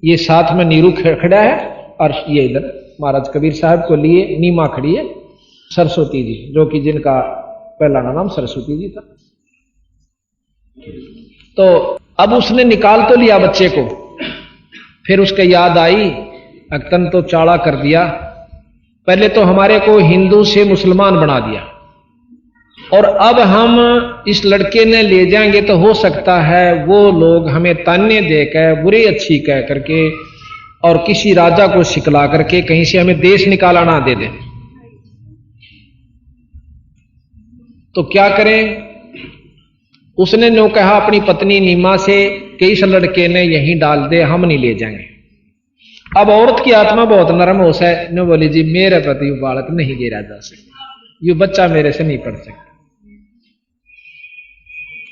ये साथ में नीरू खड़ा है और ये इधर महाराज कबीर साहब को लिए नीमा खड़ी है सरस्वती जी, जो कि जिनका पहला नाम सरस्वती जी था। तो अब उसने निकाल तो लिया बच्चे को, फिर उसके याद आई अक्तन तो चाड़ा कर दिया। पहले तो हमारे को हिंदू से मुसलमान बना दिया और अब हम इस लड़के ने ले जाएंगे तो हो सकता है वो लोग हमें ताने देकर बुरी अच्छी कह करके और किसी राजा को सिखला करके कहीं से हमें देश निकाला ना दे दें। तो क्या करें? उसने नो कहा अपनी पत्नी नीमा से कि इस लड़के ने यहीं डाल दे, हम नहीं ले जाएंगे। अब औरत की आत्मा बहुत नरम होश है, न बोली जी मेरे प्रति बालक नहीं गिरा जा सकता, ये बच्चा मेरे से नहीं पढ़ सकता,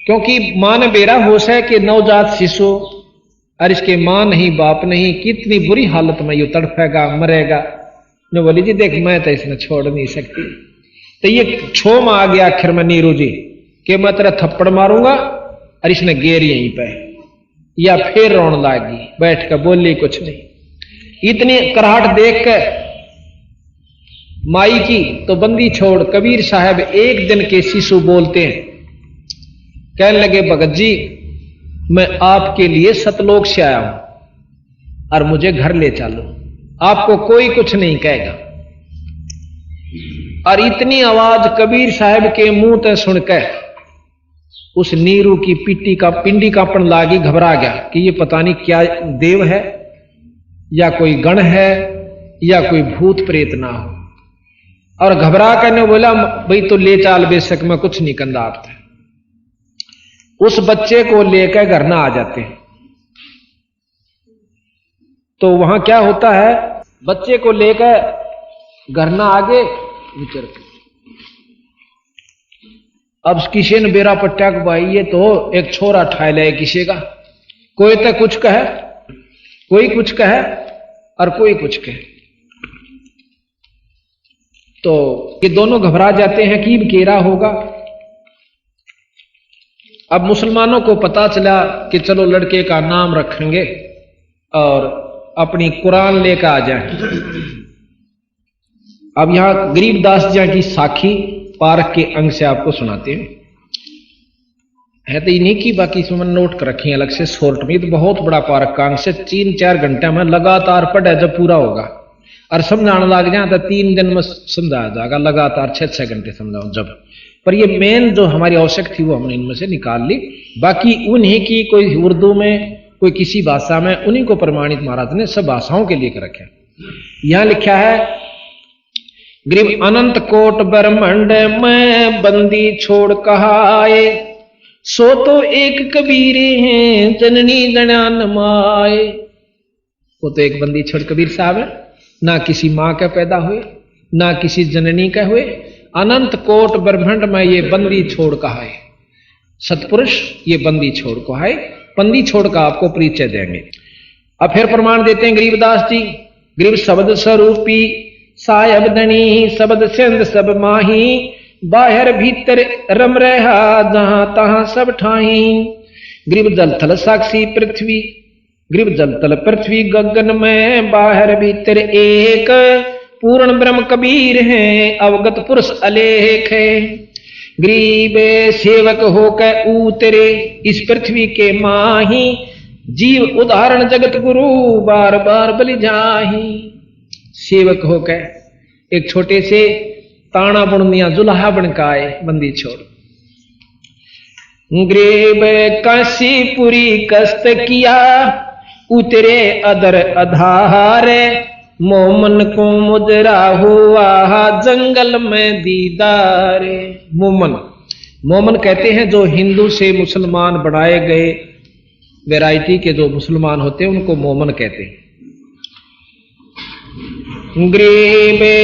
क्योंकि मां ने बेरा होश है कि नवजात शिशु और इसके मां नहीं बाप नहीं, कितनी बुरी हालत में ये तड़फेगा मरेगा। न बोली जी देख मैं तो इसने छोड़ नहीं सकती। तो ये छो में आ गया आखिर में नीरू जी कि मैं तेरा थप्पड़ मारूंगा, और इसने गेर यहीं पे, या फिर रोने लागी बैठ कर, बोली कुछ नहीं। इतनी कराहट देख कर माई की तो बंदी छोड़ कबीर साहब एक दिन के शिशु बोलते हैं, कहने लगे भगत जी मैं आपके लिए सतलोक से आया हूं और मुझे घर ले चलो, आपको कोई कुछ नहीं कहेगा। और इतनी आवाज कबीर साहब के मुंह से सुनकर उस नीरू की पिंडी कांपन लागी, घबरा गया कि ये पता नहीं क्या देव है या कोई गण है या कोई भूत प्रेत ना हो। और घबरा करने बोला भाई तो ले चाल, बेशक मैं कुछ नहीं कंदा आपसे। उस बच्चे को लेकर घर ना आ जाते हैं। तो वहां क्या होता है, बच्चे को लेकर घर ना आगे विचर के, अब किसी ने बेरा पट्टा को भाई ये तो एक छोरा ठाए ले किसी का, कोई तो कुछ कहे, कोई कुछ कहे और कोई कुछ कहे। तो ये दोनों घबरा जाते हैं कि केरा होगा। अब मुसलमानों को पता चला कि चलो लड़के का नाम रखेंगे और अपनी कुरान लेकर आ जाए। अब यहां गरीबदास जी की साखी पार्क के अंग से आपको सुनाते हैं, है तो इन्हीं की, बाकी इसमें नोट कर रखी है अलग से शॉर्ट में। तो बहुत बड़ा पार्क का अंग से 3-4 घंटे में लगातार पढ़े, जब पूरा होगा और समझाने लग जाए तो 3 दिन में समझाया जाएगा, लगातार 6-6 घंटे समझाओ जब। पर ये मेन जो हमारी आवश्यक थी वो हमने इनमें से निकाल ली, बाकी उन्हीं की कोई उर्दू में कोई किसी भाषा में, उन्हीं को प्रमाणित महाराज ने सब भाषाओं के लिए कर रखे। यहां लिखा है ग्रीव अनंत कोट ब्रह्मंड में बंदी छोड़ कहाए, सो तो एक कबीरे हैं जननी जनान माए। वो तो एक बंदी छोड़ कबीर साहब है, ना किसी मां का पैदा हुए ना किसी जननी का हुए, अनंत कोट ब्रह्मंड में ये बंदी छोड़ कहाए। सतपुरुष ये बंदी छोड़ को है, बंदी छोड़ का आपको परिचय देंगे। अब फिर प्रमाण देते हैं गरीबदास जी, गरीब शब्द स्वरूपी सायब धनी शब्द सिंध सब माही, बाहर भीतर रम रहा जहां तहां सब ठाई। गरीब जल थल साक्षी पृथ्वी, गरीब जल तल पृथ्वी गगन में, बाहर भीतर एक पूर्ण ब्रह्म कबीर है, अवगत पुरुष अलेख है। गरीब सेवक होकर उतरे इस पृथ्वी के माही, जीव उदाहरण जगत गुरु बार बार बलि जाही। सेवक होकर एक छोटे से ताना बुनमिया जुल्हा बनकाए बंदी छोड़। गरीब काशीपुरी कष्ट किया उतरे अदर आधार, मोमन को मुजरा हुआ जंगल में दीदार। मोमन कहते हैं जो हिंदू से मुसलमान बनाए गए वैरायटी के जो मुसलमान होते हैं उनको मोमन कहते हैं। गरीबे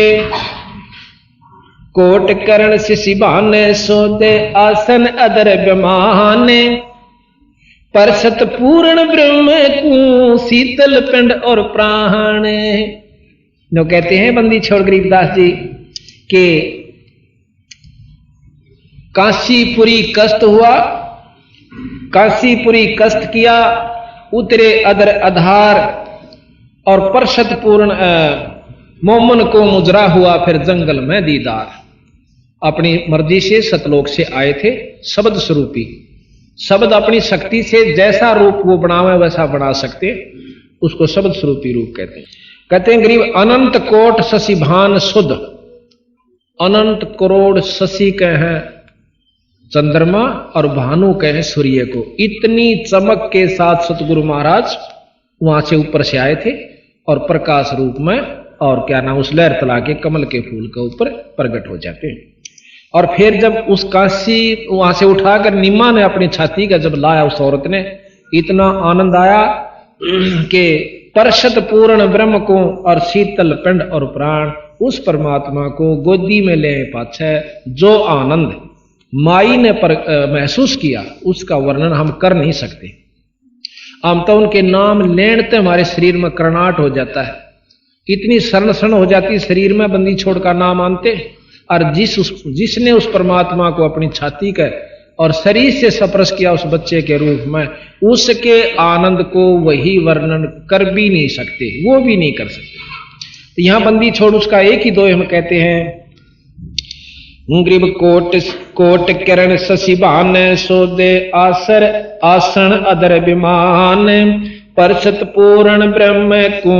कोट करण शिशिबान सोदे आसन अदर विमान, परसत पूर्ण ब्रह्म को शीतल पिंड और प्राण। जो कहते हैं बंदी छोड़ गरीबदास जी के काशीपुरी कष्ट हुआ, काशीपुरी कष्ट किया, उतरे अदर आधार और परसत पूर्ण मोमन को मुजरा हुआ फिर जंगल में दीदार। अपनी मर्जी से सतलोक से आए थे शब्द स्वरूपी, शब्द अपनी शक्ति से जैसा रूप वो बनावे वैसा बना सकते, उसको शब्द स्वरूपी रूप कहते हैं। कहते हैं गरीब अनंत कोट शशि भान सुध, अनंत करोड़ शशि के हैं चंद्रमा और भानु के हैं सूर्य को। इतनी चमक के साथ सतगुरु महाराज वहां से ऊपर से आए थे और प्रकाश रूप में, और क्या नाम उस लहर तला के कमल के फूल के ऊपर प्रकट हो जाते हैं। और फिर जब उस काशी वहां से उठाकर निम्मा ने अपनी छाती का जब लाया उस औरत ने, इतना आनंद आया कि परशत पूर्ण ब्रह्म को और शीतल पिंड और प्राण उस परमात्मा को गोदी में ले पाछे जो आनंद माई ने महसूस किया उसका वर्णन हम कर नहीं सकते। हम तो उनके नाम लेने हमारे शरीर में करनाट हो जाता है, इतनी शरण शरण हो जाती शरीर में बंदी छोड़ का नाम आनते। और जिसने उस परमात्मा को अपनी छाती का और शरीर से स्पर्श किया उस बच्चे के रूप में, उसके आनंद को वही वर्णन कर भी नहीं सकते, वो भी नहीं कर सकते। तो यहां बंदी छोड़ उसका एक ही दोहे हम कहते हैं, ग्रीब कोट कोट किरण शशिभान सोदे आसर आसन अदर विमान परसत पूर्ण ब्रह्म को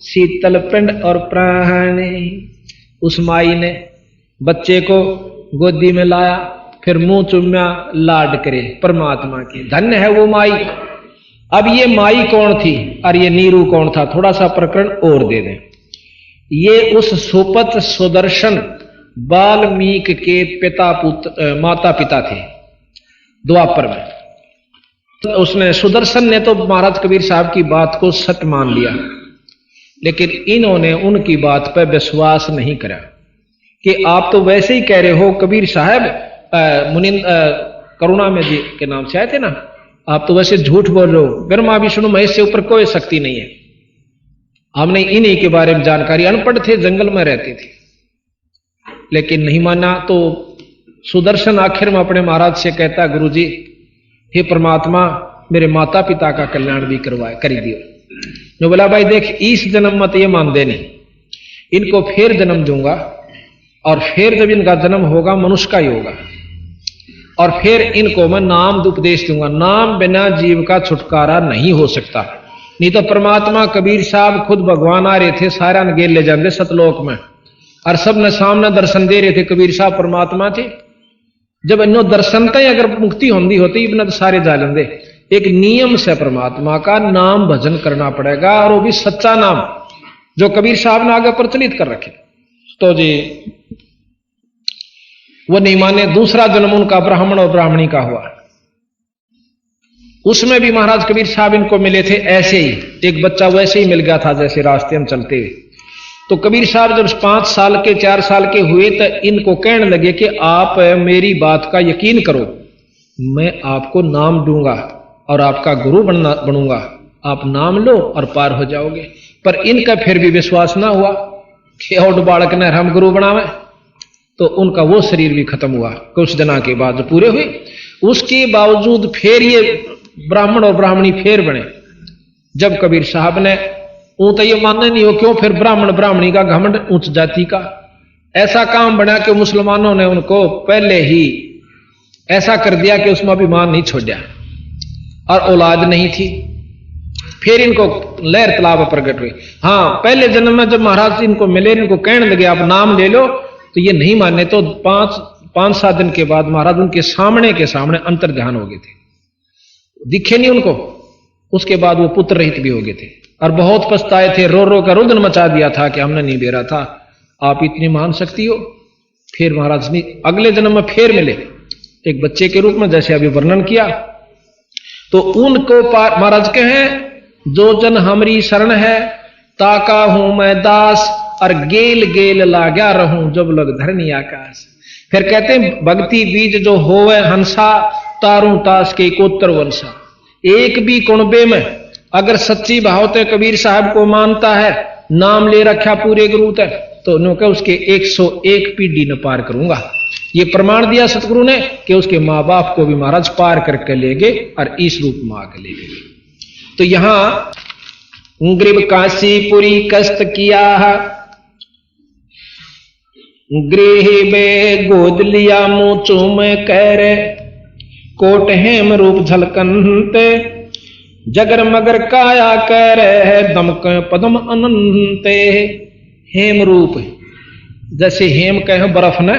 शीतल पिंड और प्राण। उस माई ने बच्चे को गोदी में लाया, फिर मुंह चुम्या, लाड करे परमात्मा के। धन्य है वो माई। अब ये माई कौन थी और ये नीरू कौन था, थोड़ा सा प्रकरण और दे दें। ये उस सुपत सुदर्शन वाल्मीकि के माता पिता थे द्वापर में। तो उसने सुदर्शन ने तो महाराज कबीर साहब की बात को सत्य मान लिया, लेकिन इन्होंने उनकी बात पर विश्वास नहीं करा कि आप तो वैसे ही कह रहे हो कबीर साहब मुनिंद करुणा में जी के नाम से आए थे ना, आप तो वैसे झूठ बोल रहे हो, ब्रह्मा विष्णु महेश से ऊपर कोई शक्ति नहीं है। हमने इन्हीं के बारे में जानकारी, अनपढ़ थे, जंगल में रहते थे, लेकिन नहीं माना। तो सुदर्शन आखिर में अपने महाराज से कहता, गुरुजी हे परमात्मा मेरे माता पिता का कल्याण भी कर दियो। जो बोला भाई देख इस जन्म मत ये मान देनी, इनको फिर जन्म दूंगा और फिर जब इनका जन्म होगा मनुष्य का ही होगा और फिर इनको मैं नाम उपदेश दूंगा। नाम बिना जीव का छुटकारा नहीं हो सकता। नहीं तो परमात्मा कबीर साहब खुद भगवान आ रहे थे, सारा गेल ले जाते सतलोक में और सब ने सामने दर्शन दे रहे थे। कबीर साहब परमात्मा थे। जब इन्हों दर्शन तय अगर मुक्ति होती होती इबन तो सारे जा लेंगे। एक नियम से परमात्मा का नाम भजन करना पड़ेगा और वो भी सच्चा नाम जो कबीर साहब ने आगे प्रचलित कर रखे। तो जी वो नहीं माने। दूसरा जन्म उनका ब्राह्मण और ब्राह्मणी का हुआ। उसमें भी महाराज कबीर साहब इनको मिले थे ऐसे ही, एक बच्चा वैसे ही मिल गया था जैसे रास्ते में चलते हुए। तो कबीर साहब जब 5 साल के 4 साल के हुए तो इनको कहने लगे कि आप मेरी बात का यकीन करो, मैं आपको नाम दूंगा और आपका गुरु बनूंगा, आप नाम लो और पार हो जाओगे। पर इनका फिर भी विश्वास ना हुआ कि और बालक ने हम गुरु बनावे। तो उनका वो शरीर भी खत्म हुआ कुछ दिनों के बाद जो पूरे हुए। उसके बावजूद फिर ये ब्राह्मण और ब्राह्मणी फिर बने। जब कबीर साहब ने तो ये मानना नहीं हो क्यों, फिर ब्राह्मण ब्राह्मणी का घमंड उच्च जाति का ऐसा काम बना कि मुसलमानों ने उनको पहले ही ऐसा कर दिया कि उसमें अभिमान नहीं छोड़ा और औलाद नहीं थी। फिर इनको लहर तालाब प्रकट हुई। हाँ, पहले जन्म में जब महाराज इनको मिले, इनको कहने लगे आप नाम ले लो, तो ये नहीं माने। तो 5-7 दिन के बाद महाराज उनके सामने अंतर ध्यान हो गए थे, दिखे नहीं उनको। उसके बाद वो पुत्र रहित भी हो गए थे और बहुत पछताए थे, रो रो कर रुदन मचा दिया था कि हमने नहीं बेरा था, आप इतनी महान शक्ति हो। फिर महाराज ने अगले जन्म में फिर मिले एक बच्चे के रूप में, जैसे अभी वर्णन किया। तो उनको महाराज कहे जो जन हमारी शरण है ताका हूं मैं दास और गेल गेल लाग्या रहूं जब लग धरनी आकाश। फिर कहते हैं भक्ति बीज जो होवे हंसा तारू तास के कोत्तर वंशा। एक भी कुणबे में अगर सच्ची भाव ते कबीर साहब को मानता है, नाम ले रखा पूरे गुरु तक, तो उन्होंने उसके 101 पीढ़ी न पार करूंगा। ये प्रमाण दिया सतगुरु ने कि उसके माँ बाप को भी महाराज पार करके ले गए और इस रूप में आकर ले गए। तो यहां ग्रीब काशीपुरी कष्ट किया, गृह में गोद लिया मुंह चूम कर, कोट हेम रूप झलकनते जगर मगर काया कर दमक पदम अनंते। हेम रूप जैसे हेम कहे बर्फ न,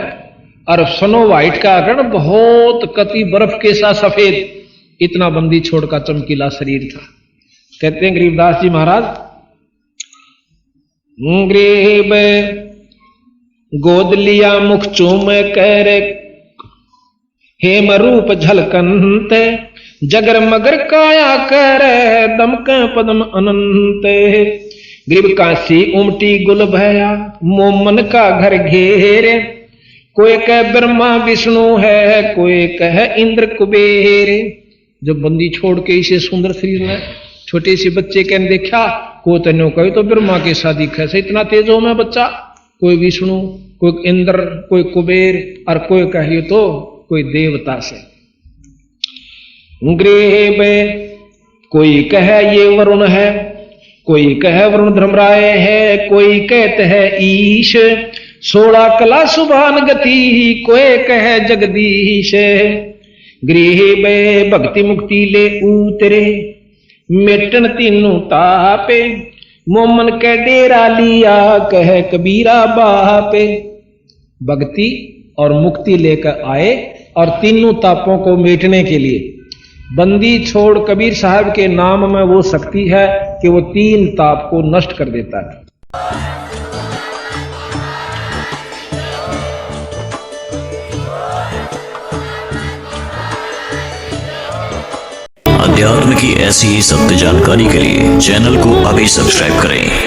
और स्नो व्हाइट का आकरण बहुत कति बर्फ के साथ सफेद, इतना बंदी छोड़ का चमकीला शरीर था। कहते हैं गरीबदास जी महाराज, गरीब गोद लिया मुख चूम कर हेम रूप झलकनते जगर मगर काया करे दमक पदम अनंत। ग्रीब काशी उमटी गुल भया मोमन का घर घेरे। कोई कह ब्रह्मा विष्णु है कोई कह इंद्र कुबेर। जब बंदी छोड़ के इसे सुंदर शरीर में छोटे से बच्चे के देखा को तनो कहे तो ब्रह्मा के शादी कैसे इतना तेज हो मैं बच्चा। कोई विष्णु कोई इंद्र कोई कुबेर और कोई कहिए तो कोई देवता से। ग्रीब कोई कहे ये वरुण है कोई कहे वरुण धर्मराय है कोई कहते है ईश। 16 कला सुभान गति कोई कहे जगदीश। गृह भक्ति मुक्ति ले उतरे मेटन तीनों तापे। मोमन के डेरा लिया कह कबीरा बापे। भक्ति और मुक्ति लेकर आए और तीनों तापों को मेटने के लिए बंदी छोड़ कबीर साहब के नाम में वो शक्ति है कि वो 3 ताप को नष्ट कर देता है। अध्यात्म की ऐसी ही सत्य जानकारी के लिए चैनल को अभी सब्सक्राइब करें।